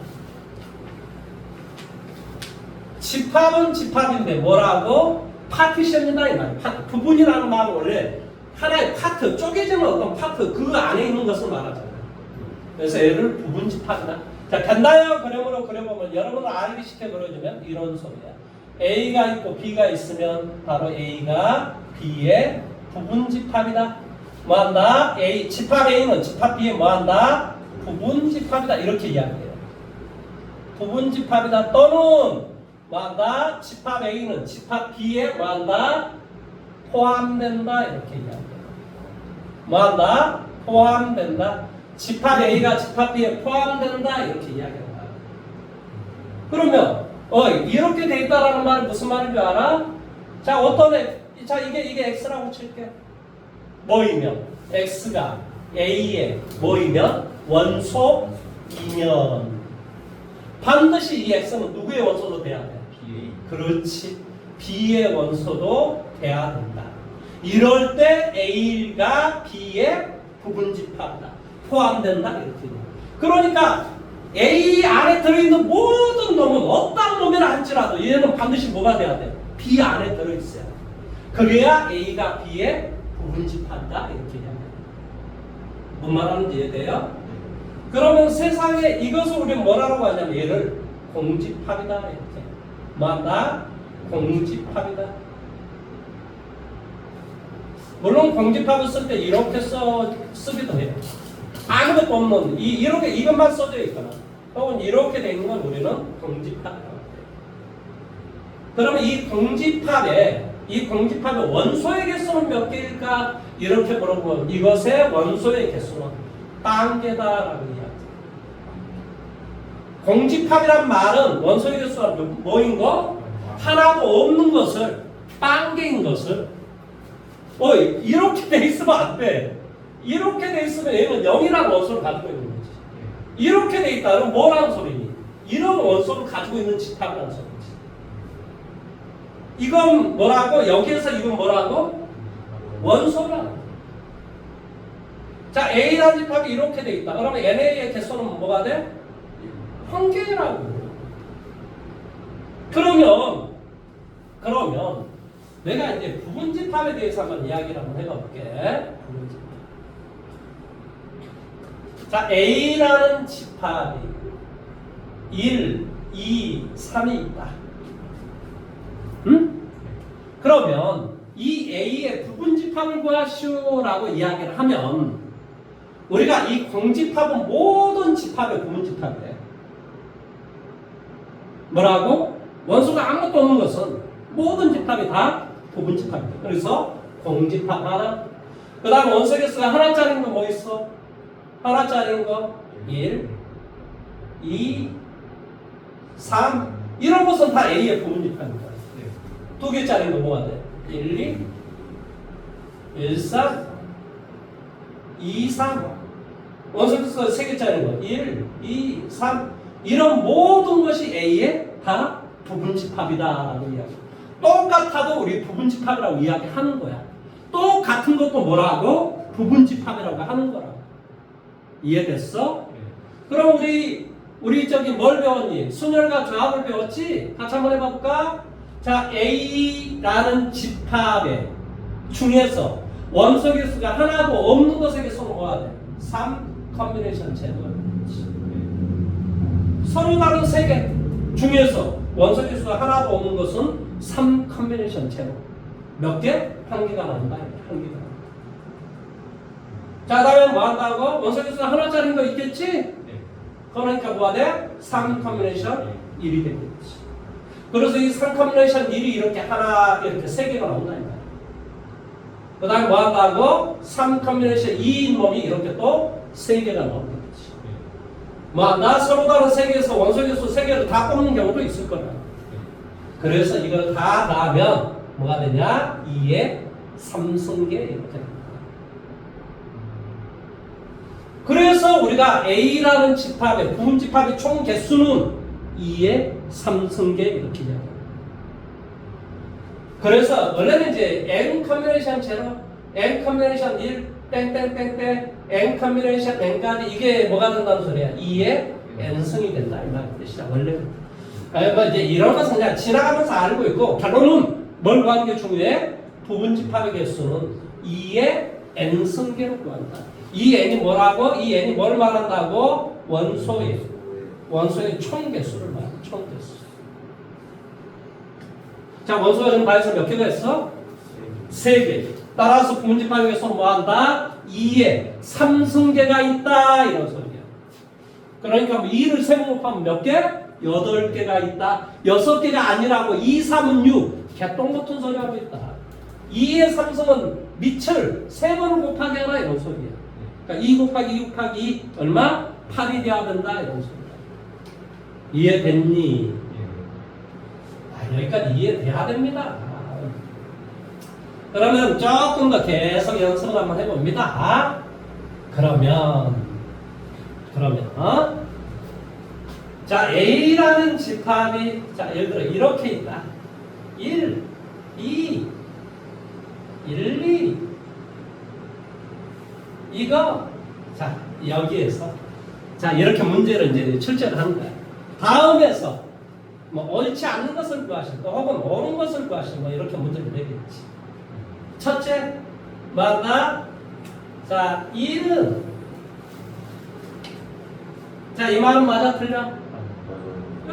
집합은 집합인데 뭐라고? 파티션이다 이 말이에요. 부분이라는 말은 원래 하나의 파트, 쪼개지는 어떤 파트 그 안에 있는 것을 말하잖아요. 그래서 얘를 부분집합이다. 자, 간단한 그림으로 그려보면 여러분을 알기 쉽게 그려주면 이런 소리야. A가 있고 B가 있으면 바로 A가 B의 부분집합이다. 뭐한다? A, 집합 A는 집합 B에 뭐한다? 부분집합이다. 이렇게 이야기해요. 부분집합이다. 또는 뭐한다? 집합 A는 집합 B에 뭐한다? 포함된다. 이렇게 이야기해요. 뭐한다? 포함된다. 집합 A가 집합 B에 포함된다. 이렇게 이야기한다. 그러면 이렇게 돼 있다라는 말은 무슨 말인 줄 알아? 자, 자, 이게 X라고 칠게. 뭐이면 X가 A에 뭐이면 원소이면 반드시 이 X는 누구의 원소도 돼야 돼? BA. 그렇지. B의 원소도 돼야 된다. 이럴 때 A가 B의 부분집합이다. 포함된다. 이렇게. 그러니까 A 안에 들어있는 모든 놈은 어떤 놈이라 할지라도 얘는 반드시 뭐가 돼야 돼? B 안에 들어있어야 돼. 그래야 A가 B의 부분집합이다. 이렇게 이야기합니다. 뭔 말하는지 이해돼요? 그러면 세상에 이것을 우리는 뭐라고 하냐면 얘를 공집합이다. 이렇게. 뭐한다? 공집합이다. 물론 공집합을 쓸 때 이렇게 쓰기도 해요. 아무것도 없는 이렇게 이것만 써져 있거나 혹은 이렇게 돼 있는 건 우리는 공집합이라고 해요. 그러면 이 공집합의 원소의 개수는 몇 개일까? 이렇게 물어보면 이것의 원소의 개수는 딴 개다라고 이야기해요. 공집합이란 말은 원소의 개수가 뭐인 거? 하나도 없는 것을 딴 개인 것을 이렇게 돼 있으면 안 돼. 이렇게 돼 있으면 얘는 0이라는 원소를 가지고 있는 거지. 이렇게 돼 있다. 그럼 뭐라는 소리니? 이런 원소를 가지고 있는 집합이라는 소리지. 이건 뭐라고? 여기에서 이건 뭐라고? 원소라고. 자, A라는 집합이 이렇게 돼 있다. 그러면 NA의 개수는 뭐가 돼? 한 개라고. 그러면 내가 이제 부분집합에 대해서 한번 이야기를 한번 해볼게. 부분집합. 자, A라는 집합이 1, 2, 3이 있다. 응? 그러면 이 A의 부분집합을 구하시오라고 이야기를 하면 우리가 이 공집합은 모든 집합의 부분집합이래. 뭐라고? 원소가 아무것도 없는 것은 모든 집합이 다 부분집합이다. 그래서 공집합 하나. 그 다음 원소 개수가 하나짜리인 거 뭐 있어? 하나짜리인 거 1, 2, 3 이런 것은 다 A의 부분집합입니다. 두 개짜리인 거 뭐가 돼? 1, 2, 1, 4, 2, 3 원소 개수가 세 개짜리인 거 1, 2, 3 이런 모든 것이 A의 다 부분집합이다라고 이야기. 똑같아도 우리 부분집합이라고 이야기하는 거야. 똑같은 것도 뭐라고? 부분집합이라고 하는 거라고. 이해됐어? 그럼 우리 저기 뭘 배웠니? 순열과 조합을 배웠지? 같이 한번 해볼까? 자, A라는 집합의 중에서 원소 개수가 하나도 없는 것의 개수는 뭐가 돼? 3 컨비네이션 제도를 서로 다른 세 개 중에서 원소 개수가 하나도 없는 것은 3 컨비네이션 제로. 몇 개? 한 개가 나온다. 한 개가. 자, 다음에 뭐 한다고? 원소 개수가 하나짜리인 거 있겠지? 그러니까 뭐가 돼? 3 컨비네이션 1이 되겠지. 그래서 이 3 컨비네이션 1이 이렇게 하나, 이렇게 세 개가 나온다. 그 다음에 뭐 한다고? 3 컨비네이션 2인 놈이 이렇게 또 세 개가 나온다. 뭐 한다? 서로 다른 세계에서 원소 개수 세 개를 다 뽑는 경우도 있을 거다. 그래서 이걸 다 나면 뭐가 되냐? 2의 3승계 이렇게 됩니다. 그래서 우리가 A라는 집합의 부분집합의 총 개수는 2의 3승계 이렇게 이야기합니다. 그래서 원래는 이제 N 컨비네이션 제로 n 컨비네이션 1 땡땡땡땡 n 컨비네이션 n까지 이게 뭐가 된다는 소리야? 2의 n승이 된다 이 말인 뜻이야 원래. 그러니까 이제 이런 것은 그냥 지나가면서 알고 있고 결론은 뭘 구하는 게 중요해? 부분집합의 개수는 2의 n승계로 구한다. 이 n이 뭐라고? 이 n이 뭘 말한다고? 원소의 총 개수를 말해. 총 개수. 자, 원소가 지금 바에서 몇 개가 있어? 3개. 따라서 부분집합의 개수는 뭐한다? 2의 3승계가 있다 이런 소리야. 그러니까 2를 세고 곱하면 몇 개? 8개가 있다. 6개가 아니라고 2, 3은 6. 개똥 같은 소리 하고 있다. 2의 3승은 밑을 3번을 곱하기 하나 이런 소리야. 그러니까 2 곱하기 2 곱하기 2 얼마? 8이 돼야 된다 이런 소리야. 이해됐니? 여기까지 이해돼야 됩니다. 그러면 조금 더 계속 연습을 한번 해봅니다. 그러면 자 A라는 집합이 자 예를 들어 이렇게 있다. 1, 2, 2 이거 자 여기에서 자 이렇게 문제를 이제 출제를 하는 거야. 다음에서 뭐 옳지 않는 것을 구하시고 또 혹은 옳은 것을 구하시고 뭐 이렇게 문제를 내겠지. 첫째 맞나? 자 1은 자 이 말은 맞아 틀려?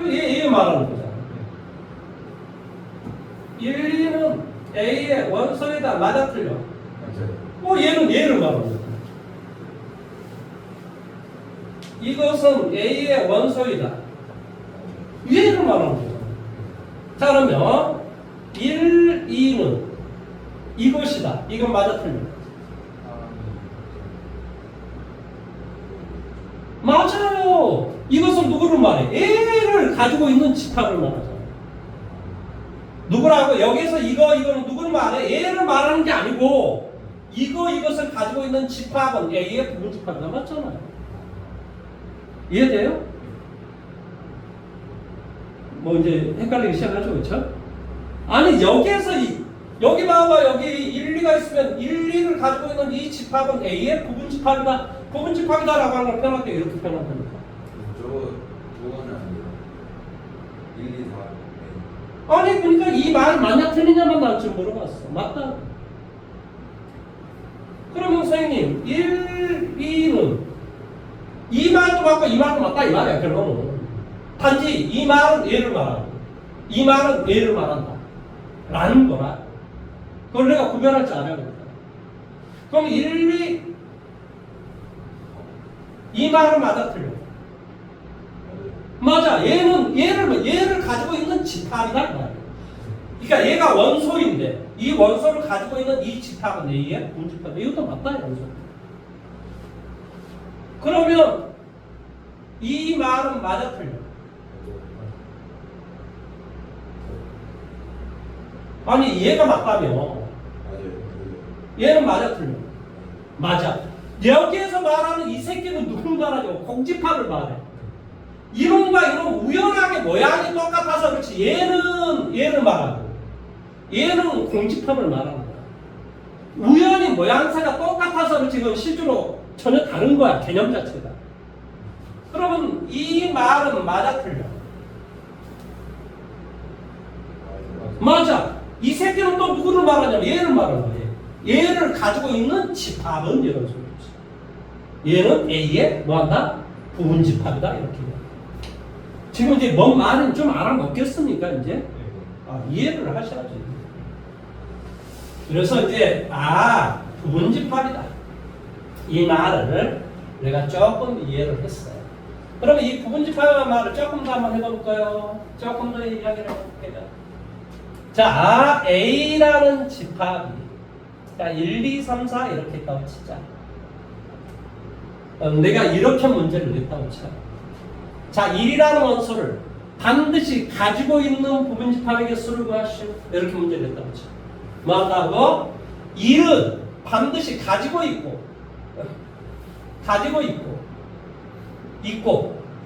얘 말하는 거잖아. 1, 2는 A의 원소이다 맞아 틀려? 얘는 얘를 말하는 거잖아. 이것은 A의 원소이다. 얘를 말하는 거잖아. 자 그러면 1, 2는 이것이다. 이건 맞아 틀려? 맞아요. 이것은 누구를 말해? A를 가지고 있는 집합을 말하잖아. 누구라고? 여기서 이거는 누구를 말해? A를 말하는 게 아니고 이것을 가지고 있는 집합은 A의 부분 집합이다. 맞잖아요. 이해돼요? 뭐 이제 헷갈리기 시작하죠, 그렇죠? 아니 여기에서 여기 봐봐 여기 1, 2가 있으면 1, 2를 가지고 있는 이 집합은 A의 부분 집합이다. 부분 집합이다라고 하는 걸 표현할 때 이렇게 표현한다니까. 저거는 아니에요. 1, 2, 4. 아니 그러니까 이 말 맞냐 틀리냐만 난 지금 물어봤어. 맞다. 그러면 선생님 1, 2는 이 말도 맞고 이 말도 맞다 이 말이야 결론은. 단지 이 말은 얘를 말하고 이 말은 얘를 말한다 라는 거라. 그걸 내가 구별할 줄 알아야 된다. 그럼 1, 2 이 말은 맞아 틀려? 맞아. 얘를 가지고 있는 집합이다 말이야. 그러니까 얘가 원소인데 이 원소를 가지고 있는 이 집합은 A의 분집합. 이것도 맞다 이런 소리. 그러면 이 말은 맞아 틀려? 아니 얘가 맞다며. 얘는 맞아 틀려? 맞아. 여기에서 말하는 이 새끼는 누굴 말하냐고? 공집합을 말해. 이놈과 이놈 우연하게 모양이 똑같아서 그렇지. 얘를 말하고 얘는 공집합을 말하는 거야. 우연히 모양새가 똑같아서 그렇지. 그건 실제로 전혀 다른 거야. 개념 자체가. 그러면 이 말은 맞아 틀려? 맞아. 이 새끼는 또 누구를 말하냐면 얘를 말하는 거야. 얘를 가지고 있는 집합은 이런 소리지. 얘는 A의 뭐한다? 부분 집합이다 이렇게. 지금 이제 뭔 말은 좀 알아먹겠습니까 이제? 이해를 하셔야지. 그래서 이제 부분 집합이다. 이 말을 내가 조금 이해를 했어요. 그러면 이 부분 집합의 말을 조금 더 한번 해볼까요? 조금 더 이야기를 해볼게요. 자, A라는 집합이 자 1, 2, 3, 4 이렇게 있다고 치자. 내가 이렇게 문제를 냈다고 쳐. 자, 1이라는 원소를 반드시 가지고 있는 부분집합의 개수를 구하시오. 이렇게 문제를 냈다고 쳐. 뭐 한다고? 1은 반드시 가지고 있고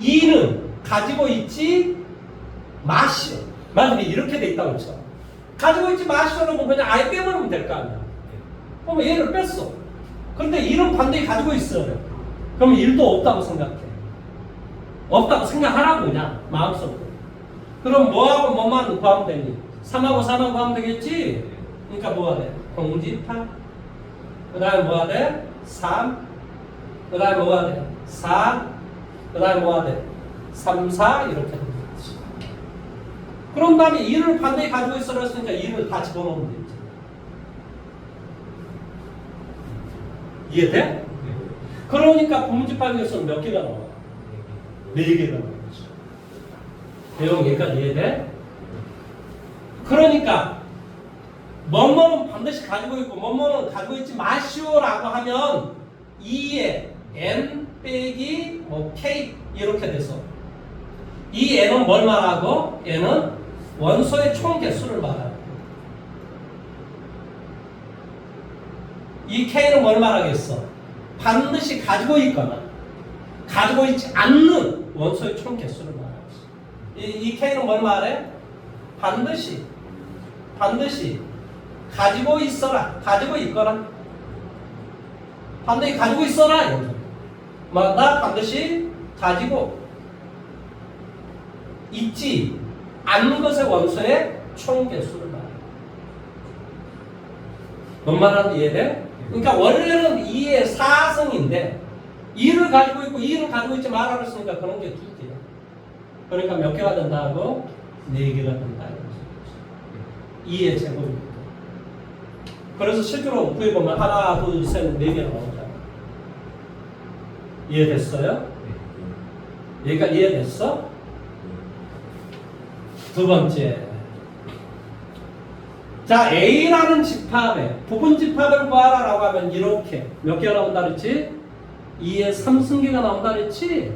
2는 가지고 있지 마시오. 만약에 이렇게 돼 있다고 쳐. 가지고 있지 마시오라고 그냥 아예 빼버리면 될 거 아니야. 그럼 얘를 뺐어. 그런데 1은 반드시 가지고 있어요. 그럼 1도 없다고 생각해. 없다고 생각하라고 그냥 마음속으로. 그럼 뭐하고 뭐만 구하면 되니? 3하고 4만 구하면 되겠지? 그러니까 뭐가 돼? 공집합. 그 다음에 뭐가 돼? 3. 그 다음에 뭐가 돼? 4. 그 다음에 뭐가 돼? 3, 4 이렇게 되는 거지. 그런 다음에 1을 반드시 가지고 있어라 했으니까 1을 다 집어넣으면 되지. 이해돼? 그러니까 부문집합에서는 몇 개가 나와? 4개가 나와. 내용 여기까지 이해돼? 그러니까 뭐뭐는 반드시 가지고 있고 뭐뭐는 가지고 있지 마시오라고 하면 2에 n 빼기 뭐 k 이렇게 돼서 이 n은 뭘 말하고? n은 원소의 총 개수를 말하고 이 k는 뭘 말하겠어? 반드시 가지고 있거나 가지고 있지 않는 원소의 총 개수를 말하지. 이 k는 뭘 말해? 반드시 가지고 있어라, 가지고 있거나 반드시 가지고 있어라. 나 반드시 가지고 있지 않는 것의 원소의 총 개수를 말해. 뭔 말하는지 이해돼? 그러니까 원래는 2의 4승인데 2를 가지고 있고 2를 가지고 있지 말아 그랬으니까 그런 게 2개야. 그러니까 몇 개가 된다고? 4개가 된다. 2의 제곱이니까. 그래서 실제로 구해보면 하나, 둘, 셋, 4개 나오잖아. 이해됐어요? 얘가 이해됐어? 두 번째. 자, A라는 집합에 부분집합을 구하라라고 하면 이렇게 몇 개가 나온다 그랬지? 2의 3승계가 나온다 그랬지?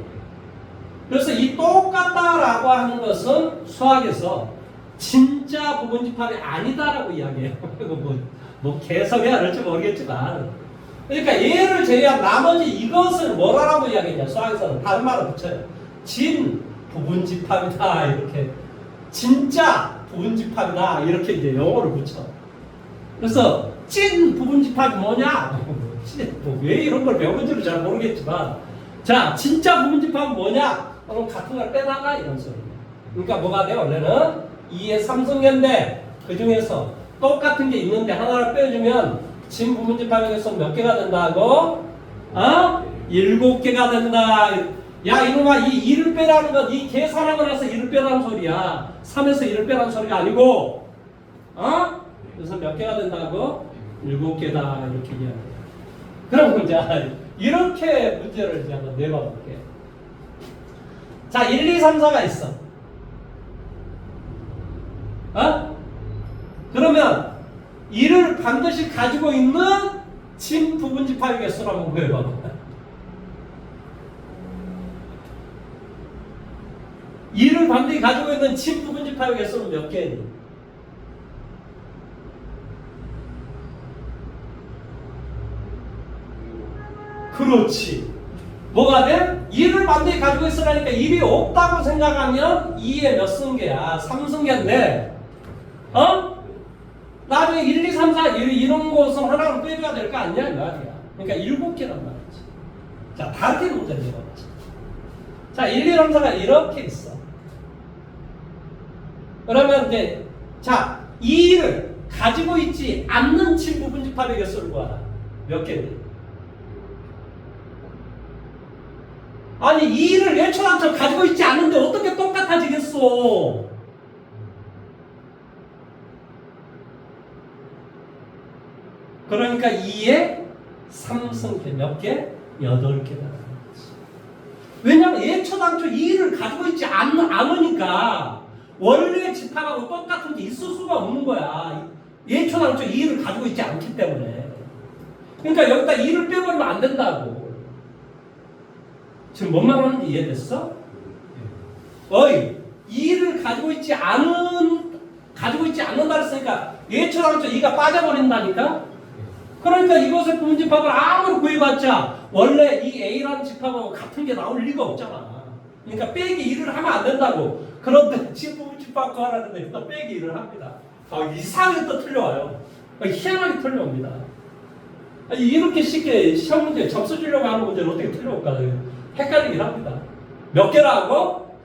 그래서 이 똑같다라고 하는 것은 수학에서 진짜 부분집합이 아니다라고 이야기해요. 뭐 개성해야 할지 모르겠지만 그러니까 얘를 제외한 나머지 이것을 뭐라고 이야기했냐 수학에서는 다른 말을 붙여요. 진 부분집합이다 이렇게 진짜 부분집합이다 이렇게 이제 영어를 붙여. 그래서 찐 부분집합이 뭐냐? 왜 이런 걸 배운지를 잘 모르겠지만 자 진짜 부분집합은 뭐냐? 그럼 같은 걸 빼다가 이런 소리예요. 그러니까 뭐가 돼? 원래는 2의 3승계인데 그 중에서 똑같은 게 있는데 하나를 빼주면 진 부분집합에서 몇 개가 된다고? 7개가 된다. 야 이놈아 이 2를 빼라는 건 이 계산하고 나서 2를 빼라는 소리야. 3에서 2를 빼라는 소리가 아니고 그래서 몇 개가 된다고? 7개다 이렇게 이야기해요. 그럼 이제 이렇게 문제를 이제 한번 내봐 볼게. 자 1, 2, 3, 4가 있어. 그러면 2를 반드시 가지고 있는 진 부분집합의 개수를 한번 구해봐. 이를 반드시 가지고 있는 진 부분집합의 개수는 몇 개니? 그렇지. 뭐가 돼? 2를 반드시 가지고 있으라니까 1이 없다고 생각하면 2의 몇 승계야? 3승계인데 나중에 1, 2, 3, 4 이런 것은 하나로 빼줘야 될 거 아니냐 이 말이야. 그러니까 7개란 말이지. 자 다르게 문제를 내봤지. 자 1, 2, 3, 4가 이렇게 있어. 그러면 이제 자 2를 가지고 있지 않는 진 부분집합의 개수를 구하라. 몇 개니? 아니 2를 애초부터 가지고 있지 않는데 어떻게 똑같아지겠어? 그러니까 2에 3승계 몇 개? 8개가 나왔지. 왜냐하면 애초당초 2를 가지고 있지 않으니까 원래 집합하고 똑같은 게 있을 수가 없는 거야. 애초당초 2를 가지고 있지 않기 때문에. 그러니까 여기다 2를 빼버리면 안 된다고. 지금 뭔 말하는지 이해됐어? 어이 2를 가지고 있지 않는다 했으니까 애초당초 2가 빠져버린다니까? 그러니까 이것의 부분집합을 아무리 구해봤자 원래 이 A라는 집합하고 같은 게 나올 리가 없잖아. 그러니까 빼기 1을 하면 안 된다고. 그런데 진 부분집합 구하라는데 또 빼기 1을 합니다. 이상하게 또 틀려와요. 희한하게 틀려옵니다. 아니, 이렇게 쉽게 시험 문제 점수 주려고 하는 문제를 어떻게 틀려올까? 헷갈리긴 합니다. 몇 개라고?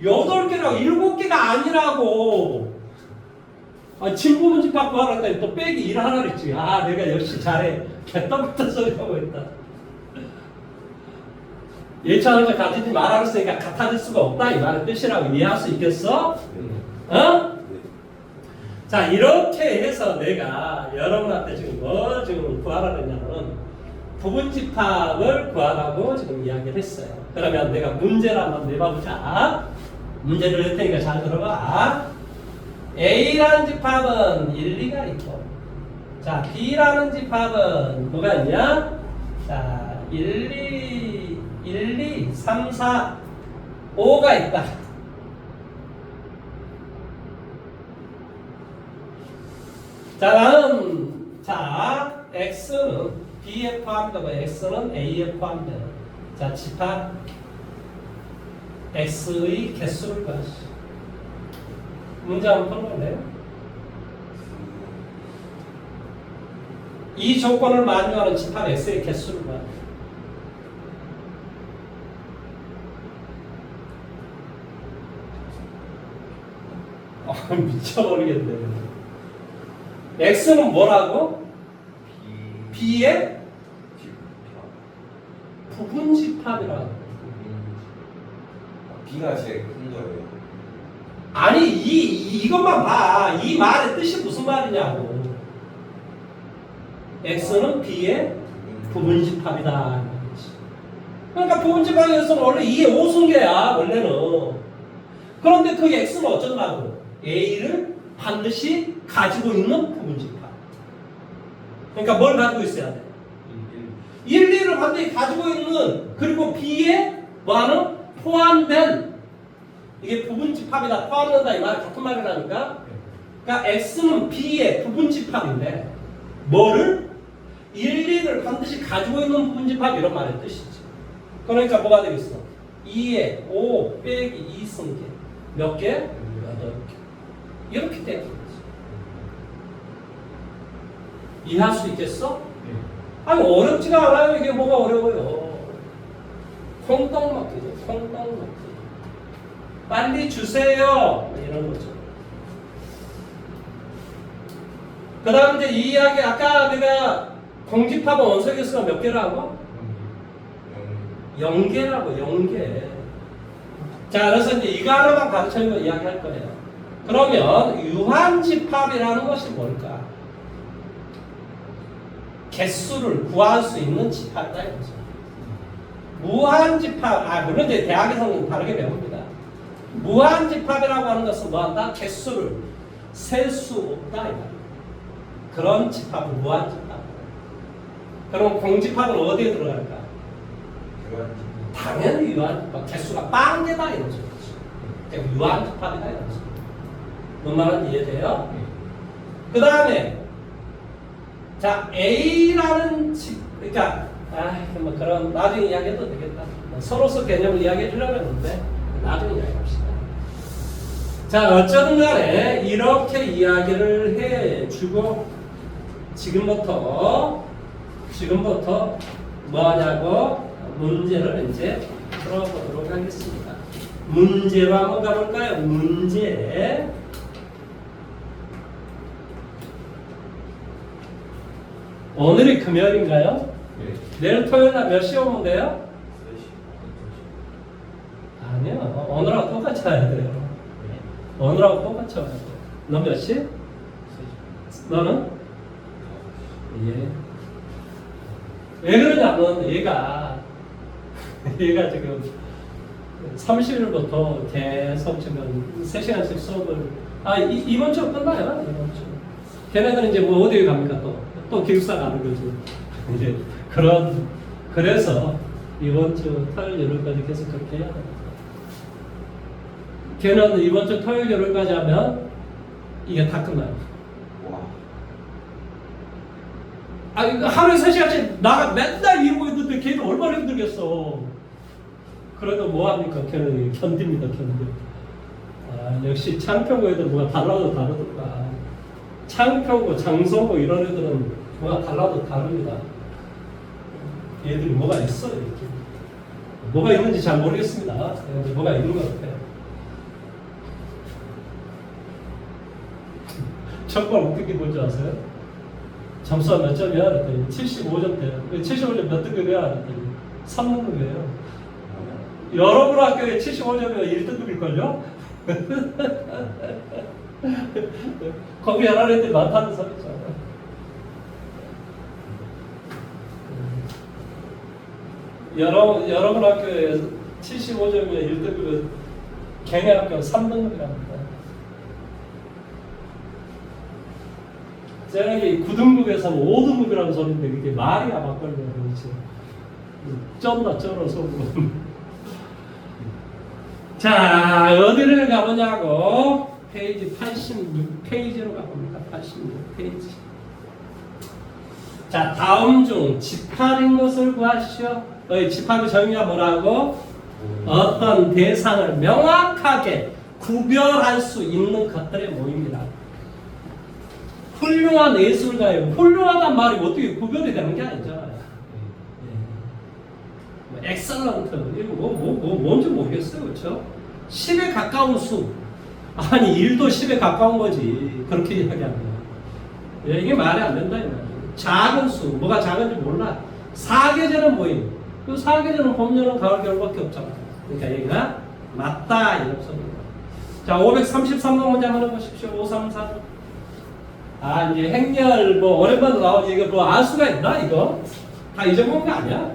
8개라고. 7개가 아니라고. 아, 진부문집 받고 하라니까 또 빼기 1 하나 그랬지. 아, 내가 역시 잘해. 개떡부터 소리하고 있다. 예찬을 가지지 말았으니까 같아질 수가 없다. 이 말의 뜻이라고 이해할 수 있겠어? 어? 자, 이렇게 해서 내가 여러분한테 지금 뭐 지금 구하라 그랬냐면 부분집합을 구하라고 지금 이야기를 했어요. 그러면 내가 문제를 한번 내봐보자. 문제를 낼 테니까 잘 들어봐. A라는 집합은 1, 2가 있고, 자, B라는 집합은 뭐가 있냐? 자, 1, 2, 3, 4, 5가 있다. 자, 나는, 자, X는 B에 포함되고 X는 A에 포함되는, 자, 집합 X의 개수를 구하시. 문제 한번 풀어볼래요? 이 조건을 만족하는 집합 X의 개수를 구하시. 미쳐버리겠네. X는 뭐라고? B의 부분집합이라고. B가 제일 큰 거예요. 아니, 이것만 봐. 이 말의 뜻이 무슨 말이냐고. X는 B의 부분집합이다. 그러니까 부분집합에서는 원래 2의 5승계야, 원래는. 그런데 그 X는 어쩐다고? A를 반드시 가지고 있는 부분집합. 그러니까 뭘 가지고 있어야 돼? 1, 2를 반드시 가지고 있는, 그리고 B에 뭐하는? 포함된, 이게 부분집합이다, 포함된다, 이 말 같은 말이라니까. 그러니까 X는 B의 부분집합인데 뭐를? 1, 2를 반드시 가지고 있는 부분집합, 이런 말의 뜻이지. 그러니까 뭐가 되겠어? 2에 5 빼기 2승계 몇 개? 8개. 이렇게 되는 거지. 이해할 수 있겠어? 아니, 어렵지가 않아요. 이게 뭐가 어려워요. 콩떡 먹기죠. 콩떡 먹기. 빨리 주세요. 이런 거죠. 그 다음 이제 이 이야기, 아까 내가 공집합은 원소 개수가 몇 개라고? 0개라고, 0개. 자, 그래서 이제 이거 하나만 가르쳐주고 이야기할 거예요. 그러면 유한집합이라는 것이 뭘까? 개수를 구할 수 있는 집합이다 이거죠. 무한집합, 물론 이제 대학에서는 다르게 배웁니다. 무한집합이라고 하는 것은 뭐한다? 개수를 셀 수 없다 이 말이에요. 그런 집합은 무한집합. 그럼 공집합은 어디에 들어갈까? 당연히 유한집합. 개수가 빵개다 이거죠. 유한집합이다 이거죠. 뭔 말인지 이해돼요? 그 다음에 자, A라는 그러니까 뭐 그런 나중에 이야기해도 되겠다. 서로서 개념을 이야기해 주려고 했는데 나중에 이야기합시다. 자, 어쩌든 간에 이렇게 이야기를 해주고 지금부터 뭐하냐고 문제를 이제 풀어보도록 하겠습니다. 문제로 한번 가볼까요? 문제. 오늘이 금요일인가요? 네. 내일 토요일 날 몇 시에 오면 돼요? 아니요. 오늘하고 똑같이 와야 돼요. 오늘하고 똑같이 와야 돼요. 너 몇 시? 너는? 예. 왜 그러냐면 얘가 지금 30일부터 계속 지금 3시간씩 수업을 이번 주 끝나요. 이번 주. 걔네들은 이제 뭐 어디에 갑니까 또 기숙사 가는 거죠. 이제 그래서 이번 주 토요일 일요일까지 계속 그렇게 해야 됩니다. 걔는 이번 주 토요일 일요일까지 하면 이게 다 끝나요. 하루에 3시간씩 나가 맨날 이러고 있는데 걔는 얼마나 힘들겠어. 그래도 뭐합니까? 걔는 견딥니다. 역시 창평고 애들 뭐가 달라도 다르더라. 창평고, 장성고 이런 애들은 뭐가 달라도 다릅니다. 얘들이 뭐가 있어요. 이렇게. 뭐가 있는지 잘 모르겠습니다. 근데 뭐가 있는 것 같아요. 정말 웃긴 게 뭔지 아세요? 점수가 몇 점이야? 그랬더니 75점대요. 75점 몇 등급이야? 그랬더니 3등급이에요. 여러분 학교에 75점이면 1등급일걸요? 거기 잘하는 애들이 많다는 소리죠. 여러분 학교에 75점이면 1등급은 걔네 학교는 3등급이랍니다. 제가 이 9등급에서는 5등급이라는 소리인데 그게 말이야 막걸리야 그렇지. 쩐다 쩔어 속으로. 자 어디를 가보냐고 페이지 86페이지로 가봅니다. 86페이지. 자 다음 중 집합인 것을 구하시오. 집합의 정의가 뭐라고? 어떤 대상을 명확하게 구별할 수 있는 것들의 모임이다. 훌륭한 예술가예요. 훌륭하단 말이 어떻게 구별이 되는 게 아니잖아요. 엑셀런트 이거 뭔지 모르겠어요, 그렇죠? 10에 가까운 수 아니 1도 10에 가까운 거지 그렇게 이야기하면 이게 말이 안 된다 이 말이에요. 작은 수 뭐가 작은지 몰라. 사계절은 모임. 그 사계절은 봄, 여름, 가을, 겨울밖에 없잖아. 그러니까 얘가 맞다 이런 소리입니다. 자 533번 문제 한번 해보십시오. 533. 아 이제 행렬 뭐 오랜만에 나오지 이거 뭐 알 수가 있나 이거? 다 잊어먹은 거 아니야?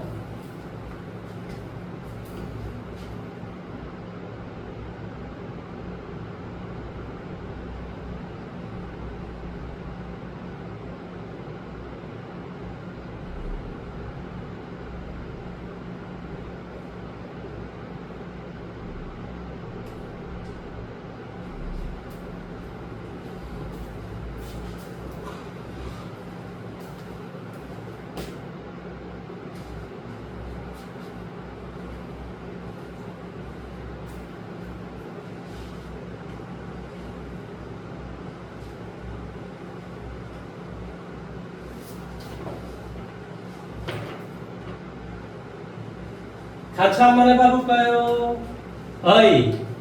같이 한번 해봐볼까요?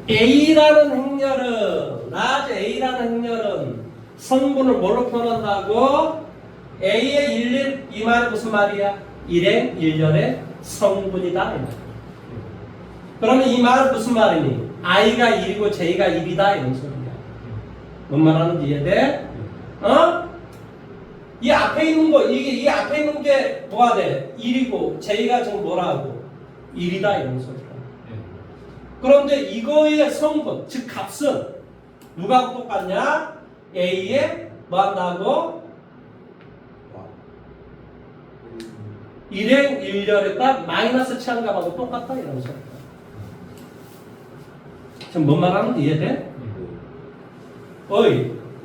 A라는 행렬은 A라는 행렬은 성분을 뭘로 표현한다고? A의 일일 이 말이 무슨 말이야? 일행 일렬의 성분이다. 그러면 이 말은 무슨 말이니? I가 1이고 J가 1이다 이런 소리야. 뭔 말하는지 이해돼? 이 앞에 있는 거 이 앞에 있는 게 뭐가 돼? 1이고 J가 지금 뭐라고? 1이다 이런 소리다. 그런데 이거의 성분, 즉 값은 누가 똑같냐? A에 뭐 한다고? 일행 일렬에다 마이너스 취한 값하고 똑같다 이런 소리다. 지금 뭔 말하는지 이해돼?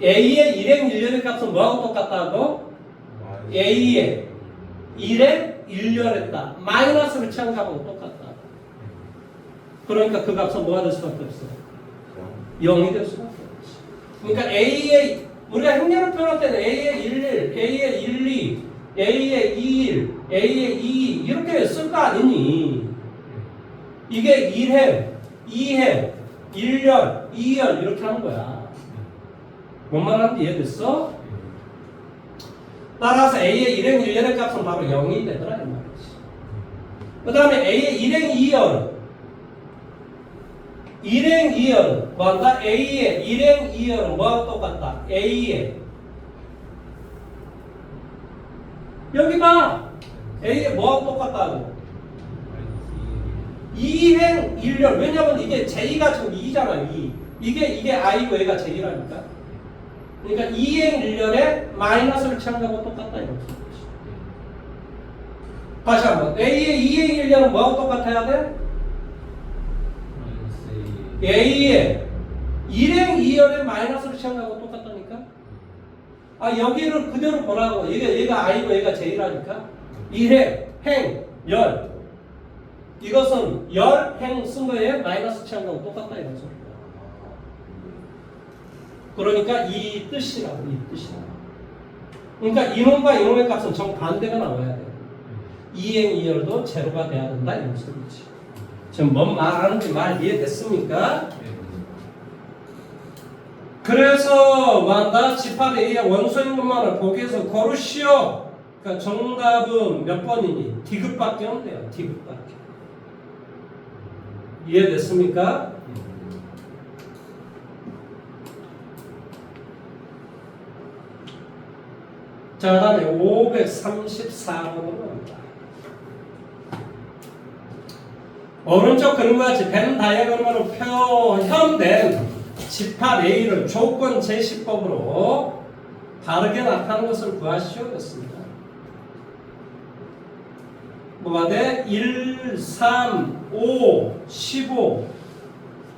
A의 일행 일렬의 값은 뭐하고 똑같다고? A의 일행 일렬에다 마이너스를 취한 값하고 똑같다. 그러니까 그 값은 뭐가 될 수밖에 없어? 0이 될 수밖에 없어. 그러니까 A의 우리가 행렬을 표현할 때는 A의 11, A의 12, A의 21, A의 22 이렇게 쓸 거 아니니? 이게 1행, 2행, 1열, 2열 이렇게 하는 거야. 뭔 말하는지 이해됐어? 따라서 A의 1행 1열의 값은 바로 0이 되더라 이 말이지. 그 다음에 A의 1행 2열 1행 2열은 뭐한다? A의 1행 2열은 뭐하고 똑같다? A의 여기 봐! A의 뭐하고 똑같다고? 2행 1열 왜냐면 이게 J가 지금 2잖아 2 이게 I고 얘가 J라니까 그러니까 2행 1열에 마이너스를 취한 거하고 똑같다 이렇게 다시 한번 A의 2행 1열은 뭐하고 똑같아야 돼? A의 1행 2열에 마이너스를 취한 거하고 똑같다니까 아 여기를 그대로 보라고 얘가 I고 얘가 J라니까 1행, 행, 열 이것은 열, 행 쓴 거에 마이너스 취한 거하고 똑같다 이런 소리야. 그러니까 이 뜻이라고 이 뜻이라고. 그러니까 이놈과 이놈의 값은 정반대가 나와야 돼. 2행 2열도 제로가 돼야 된다 이런 소리지. 지금 뭔 말하는지 말 이해됐습니까? 그래서 만다 집합 A의 원소인 것만을 보기에서 고르시오. 그러니까 정답은 몇 번이니? D급밖에 없네요. D급밖에. 이해됐습니까? 자, 그 다음에 534번으로 갑니다. 오른쪽 그림과 같이 벤 다이어그램으로 표현된 집합 A를 조건 제시법으로 다르게 나타나는 것을 구하시오 였습니다. 뭐가 돼? 1, 3, 5, 15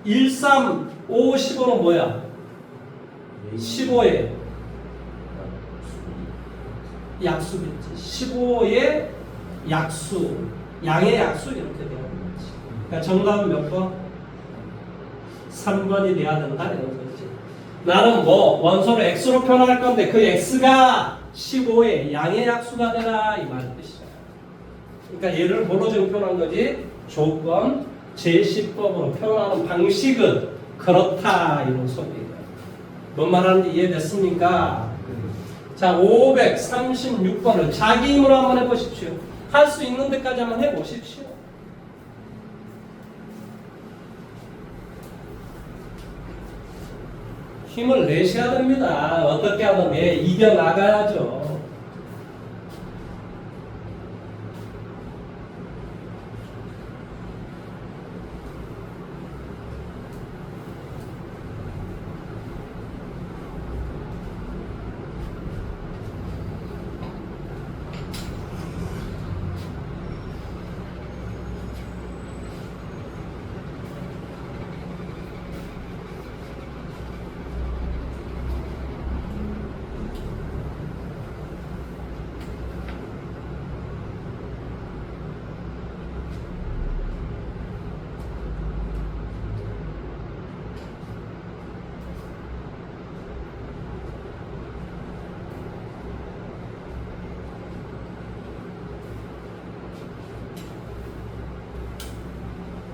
1, 3, 5, 15는 뭐야? 15의 약수겠지. 15의 약수, 양의 약수 이렇게 되는 거지. 그러니까 정답은 몇 번? 3번이 돼야 된다 이런 거지. 나는 뭐 원소를 x로 표현할 건데 그 x가 15의 양의 약수가 되라 이 말 뜻이야. 그러니까 얘를 뭐로 지금 표현한 거지? 조건 제시법으로 표현하는 방식은 그렇다 이런 소리예요. 뭔 말하는지 이해됐습니까? 자, 536번을 자기 힘으로 한번 해보십시오. 할 수 있는 데까지 한번 해보십시오. 힘을 내셔야 됩니다. 어떻게 하든 이겨나가야죠.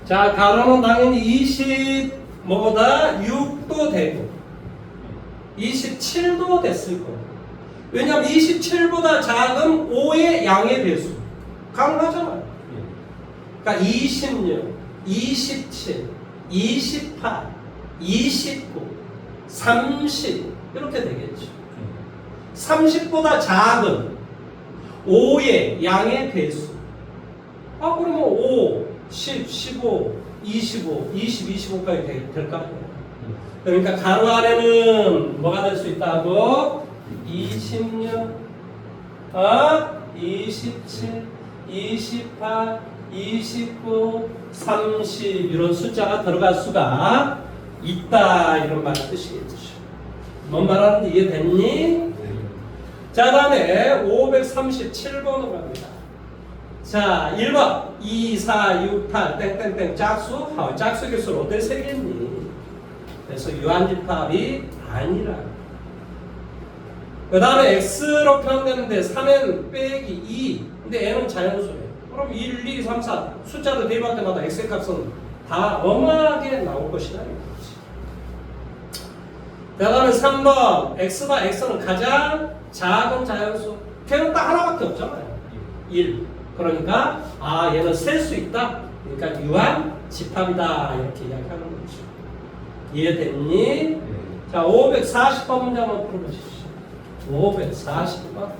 자, 가로는 당연히 20 뭐보다 6도 되고 27도 됐을 거예요. 왜냐하면 27보다 작은 5의 양의 배수 가능하잖아요. 그러니까 26, 27, 28, 29, 30 이렇게 되겠죠. 30보다 작은 5의 양의 배수. 그러면 5, 10, 15, 25, 20, 25까지 될 거 아니에요. 그러니까 가로 안에는 뭐가 될 수 있다고? 26, 27, 28, 29, 30 이런 숫자가 들어갈 수가 있다 이런 말 뜻이겠죠. 뭔 말하는지 이해됐니? 자, 다음에 537번으로 갑니다. 자, 1번 2, 4, 6, 8 땡땡땡 짝수 짝수 개수를 어떻게 세겠니? 그래서 유한집합이 아니라. 그 다음에 x로 표현되는데 3n 빼기 2 근데 n은 자연수예요. 그럼 1, 2, 3, 4 숫자를 대입할 때마다 x의 값은 다 엄하게 나올 것이다. 그 다음에 3번 x바 x는 가장 작은 자연수 걔는 딱 하나밖에 없잖아요. 1 그러니까 얘는 셀 수 있다. 그러니까 유한 집합이다 이렇게 이야기하는 거죠. 이해됐니? 네. 자, 540번 문제 한번 풀어보십시오. 540번.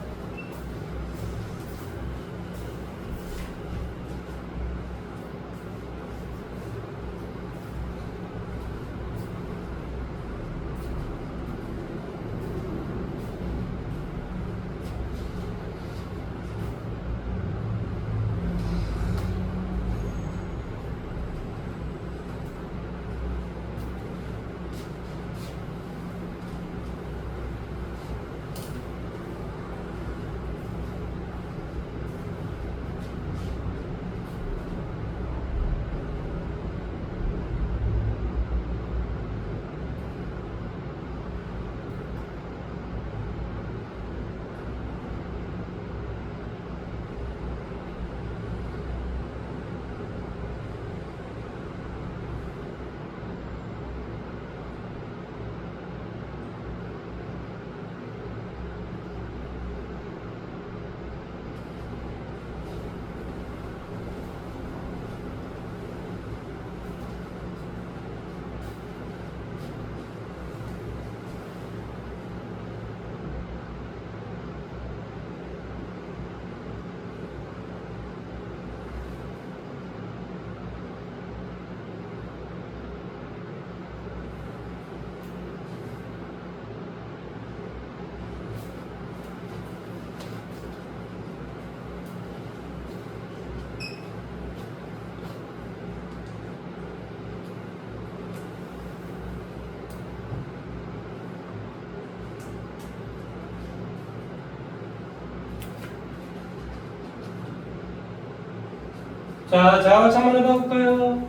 자, 작업을 한번 해볼까요?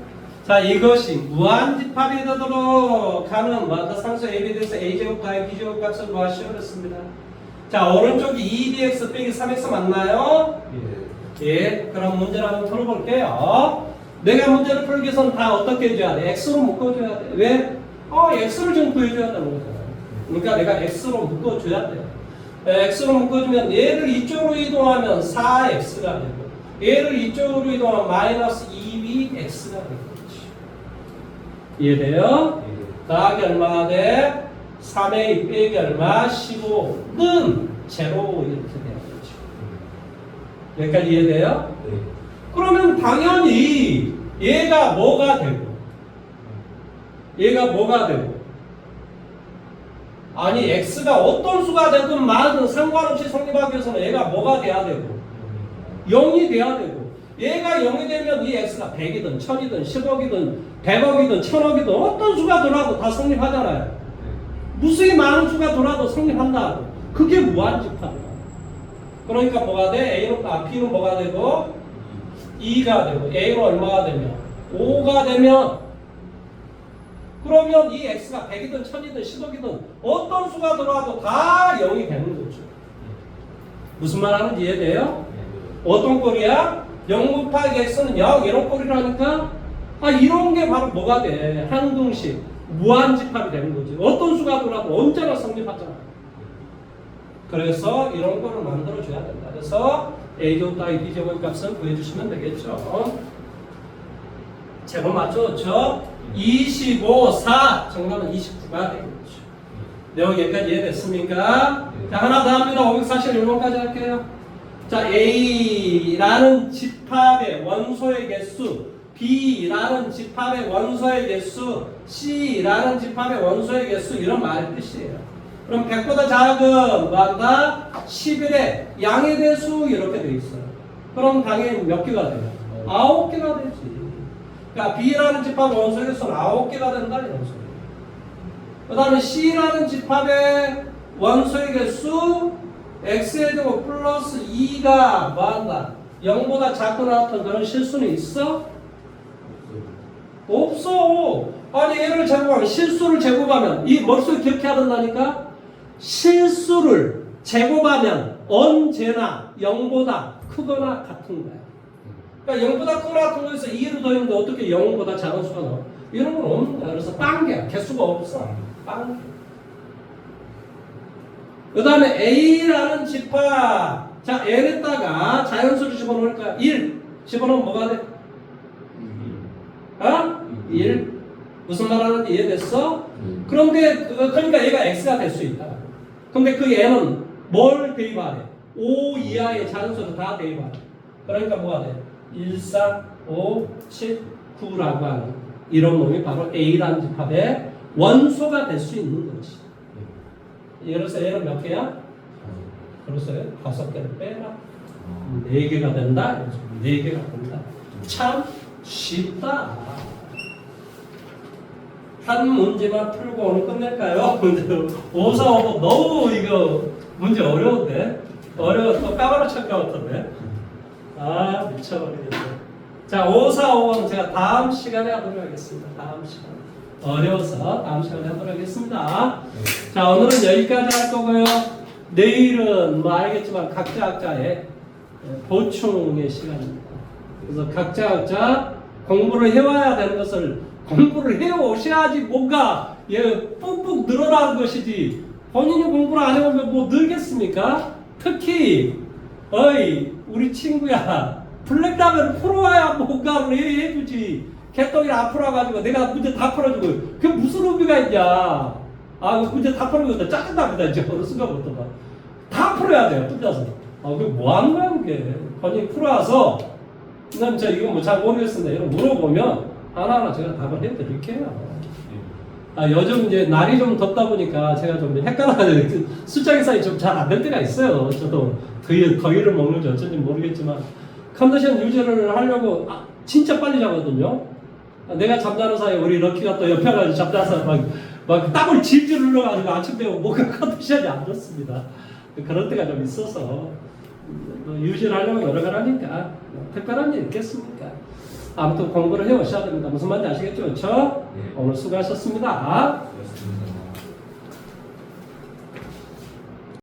자, 이것이 무한집합이 되도록 하는 상수 AB에 대해서 A제곱 더하기 B제곱 값을 구하시오랬습니다. 자, 오른쪽이 2bx 빼기 3x 맞나요? 예, 그럼 문제를 한번 풀어볼게요. 내가 문제를 풀기 위해서는 다 어떻게 해줘야 돼? x로 묶어줘야 돼. 왜? x를 좀 구해줘야 되는 거잖아. 그러니까 내가 x로 묶어줘야 돼. x로 묶어주면 얘를 이쪽으로 이동하면 4x가 되고 얘를 이쪽으로 이동하면 마이너스 2bx가 되고 이해돼요? 더하기 얼마가 돼? 3a 빼기 얼마? 15는 제로 이렇게 돼야 되죠. 여기까지 이해돼요? 그러면 당연히 얘가 뭐가 되고 아니 x가 어떤 수가 되든 말든 상관없이 성립하기 위해서는 얘가 뭐가 돼야 되고 0이 돼야 되고 얘가 0이 되면 이 x가 100이든 1000이든 10억이든 100억이든 1000억이든 어떤 수가 돌아도 다 성립하잖아요. 무수히 많은 수가 돌아도 성립한다고. 그게 무한집합이야. 그러니까 뭐가 돼? B는 뭐가 되고 2가 되고 A로 얼마가 되면 5가 되면 그러면 이 x가 100이든 1000이든 10억이든 어떤 수가 돌아도 다 0이 되는 거죠. 무슨 말 하는지 이해돼요? 어떤 꼴이야? 0 곱하기 x는 0 이런 꼴이라니까 이런 게 바로 뭐가 돼? 항등식 무한집합이 되는 거지. 어떤 수가 돌아도 언제나 성립하잖아. 그래서 이런 거를 만들어줘야 된다. 그래서 A제곱 더하기 B제곱 값은 구해주시면 되겠죠. 제곱 맞췄죠? 25, 4 정답은 29가 되겠죠. 내용 여기까지 이해됐습니까? 자, 하나 더 합니다. 541번까지 할게요. 자, A라는 집합의 원소의 개수, B라는 집합의 원소의 개수, C라는 집합의 원소의 개수 이런 말의 뜻이에요. 그럼 100보다 작은 뭐한다? 11의 양의 대수 이렇게 돼 있어요. 그럼 당연히 몇 개가 돼요? 9개가 되지. 그러니까 B라는 집합의 원소의 개수는 9개가 된다 이런 소리예요. 그 다음에 C라는 집합의 원소의 개수 x의 제곱 플러스 2가 뭐한다? 0보다 작거나 같은 그런 실수는 있어? 없어. 아니 얘를 제곱하면 실수를 제곱하면 이 머릿속에 기억해야 된다니까? 실수를 제곱하면 언제나 0보다 크거나 같은 거야. 그러니까 0보다 크거나 같은 거에서 2를 더했는데 어떻게 0보다 작은 수가 나와? 이런 건 없는 거야. 그래서 빵개야. 개수가 없어. 빵개. 그 다음에 A라는 집합. 자, N에다가 자연수를 집어넣을 거야. 1. 집어넣으면 뭐가 돼? 1. 무슨 말 하는지 이해됐어? 그런데, 그러니까 얘가 X가 될 수 있다. 근데 그 N은 뭘 대입하래? 5 이하의 자연수를 다 대입하래. 그러니까 뭐가 돼? 1, 4, 5, 7, 9라고 하는 이런 놈이 바로 A라는 집합의 원소가 될 수 있는 거지. 예를 들어서 얘는 몇 개야? 그래서 5개를 빼라. 4개가 된다. 4개가 된다. 참 쉽다. 한 문제만 풀고 오늘 끝낼까요? 문제 5, 4, 5 너무 이거 문제 어려운데? 또 까바로 찰 것 같은데? 미쳐버리겠네. 자, 5, 4, 5는 제가 다음 시간에 하도록 하겠습니다. 다음 시간. 어려워서 다음 시간에 하도록 하겠습니다. 자, 오늘은 여기까지 할 거고요. 내일은 뭐 알겠지만 각자의 보충의 시간입니다. 그래서 각자 공부를 해와야 되는 것을 공부를 해오셔야지 뭔가 뿍뿍 늘어나는 것이지 본인이 공부를 안 해보면 뭐 늘겠습니까? 특히 우리 친구야 블랙다면을 풀어와야 뭔가를 해주지. 개똥이를 안 풀어가지고 내가 문제 다 풀어주고 그게 무슨 의미가 있냐. 그 문제 다 풀어주고 짜증납니다. 이제 어느 순간부터 다 풀어야 돼요. 뜯어서. 그게 뭐 하는 거야 그게. 본인이 풀어와서 난 이거 뭐 잘 모르겠습니다. 이런 물어보면 하나하나 제가 답을 해드릴게요. 요즘 이제 날이 좀 덥다 보니까 제가 좀 헷갈려가지고 숫자 계산이 좀 잘 안 될 때가 있어요. 저도 더위를 먹는지 어쩐지 모르겠지만 컨디션 유지를 하려고 진짜 빨리 자거든요. 내가 잠자는 사이에 우리 럭키가 또 옆에 가서 잠자서 막 땀을 질질 흘러가지고 아침 되고 뭔가 컨디션이 안 좋습니다. 그런 때가 좀 있어서 뭐 유지를 하려면 노력하라니까 뭐 특별한 일 있겠습니까? 아무튼 공부를 해오셔야 됩니다. 무슨 말인지 아시겠죠? 그렇죠? 네. 오늘 수고하셨습니다. 그렇습니다.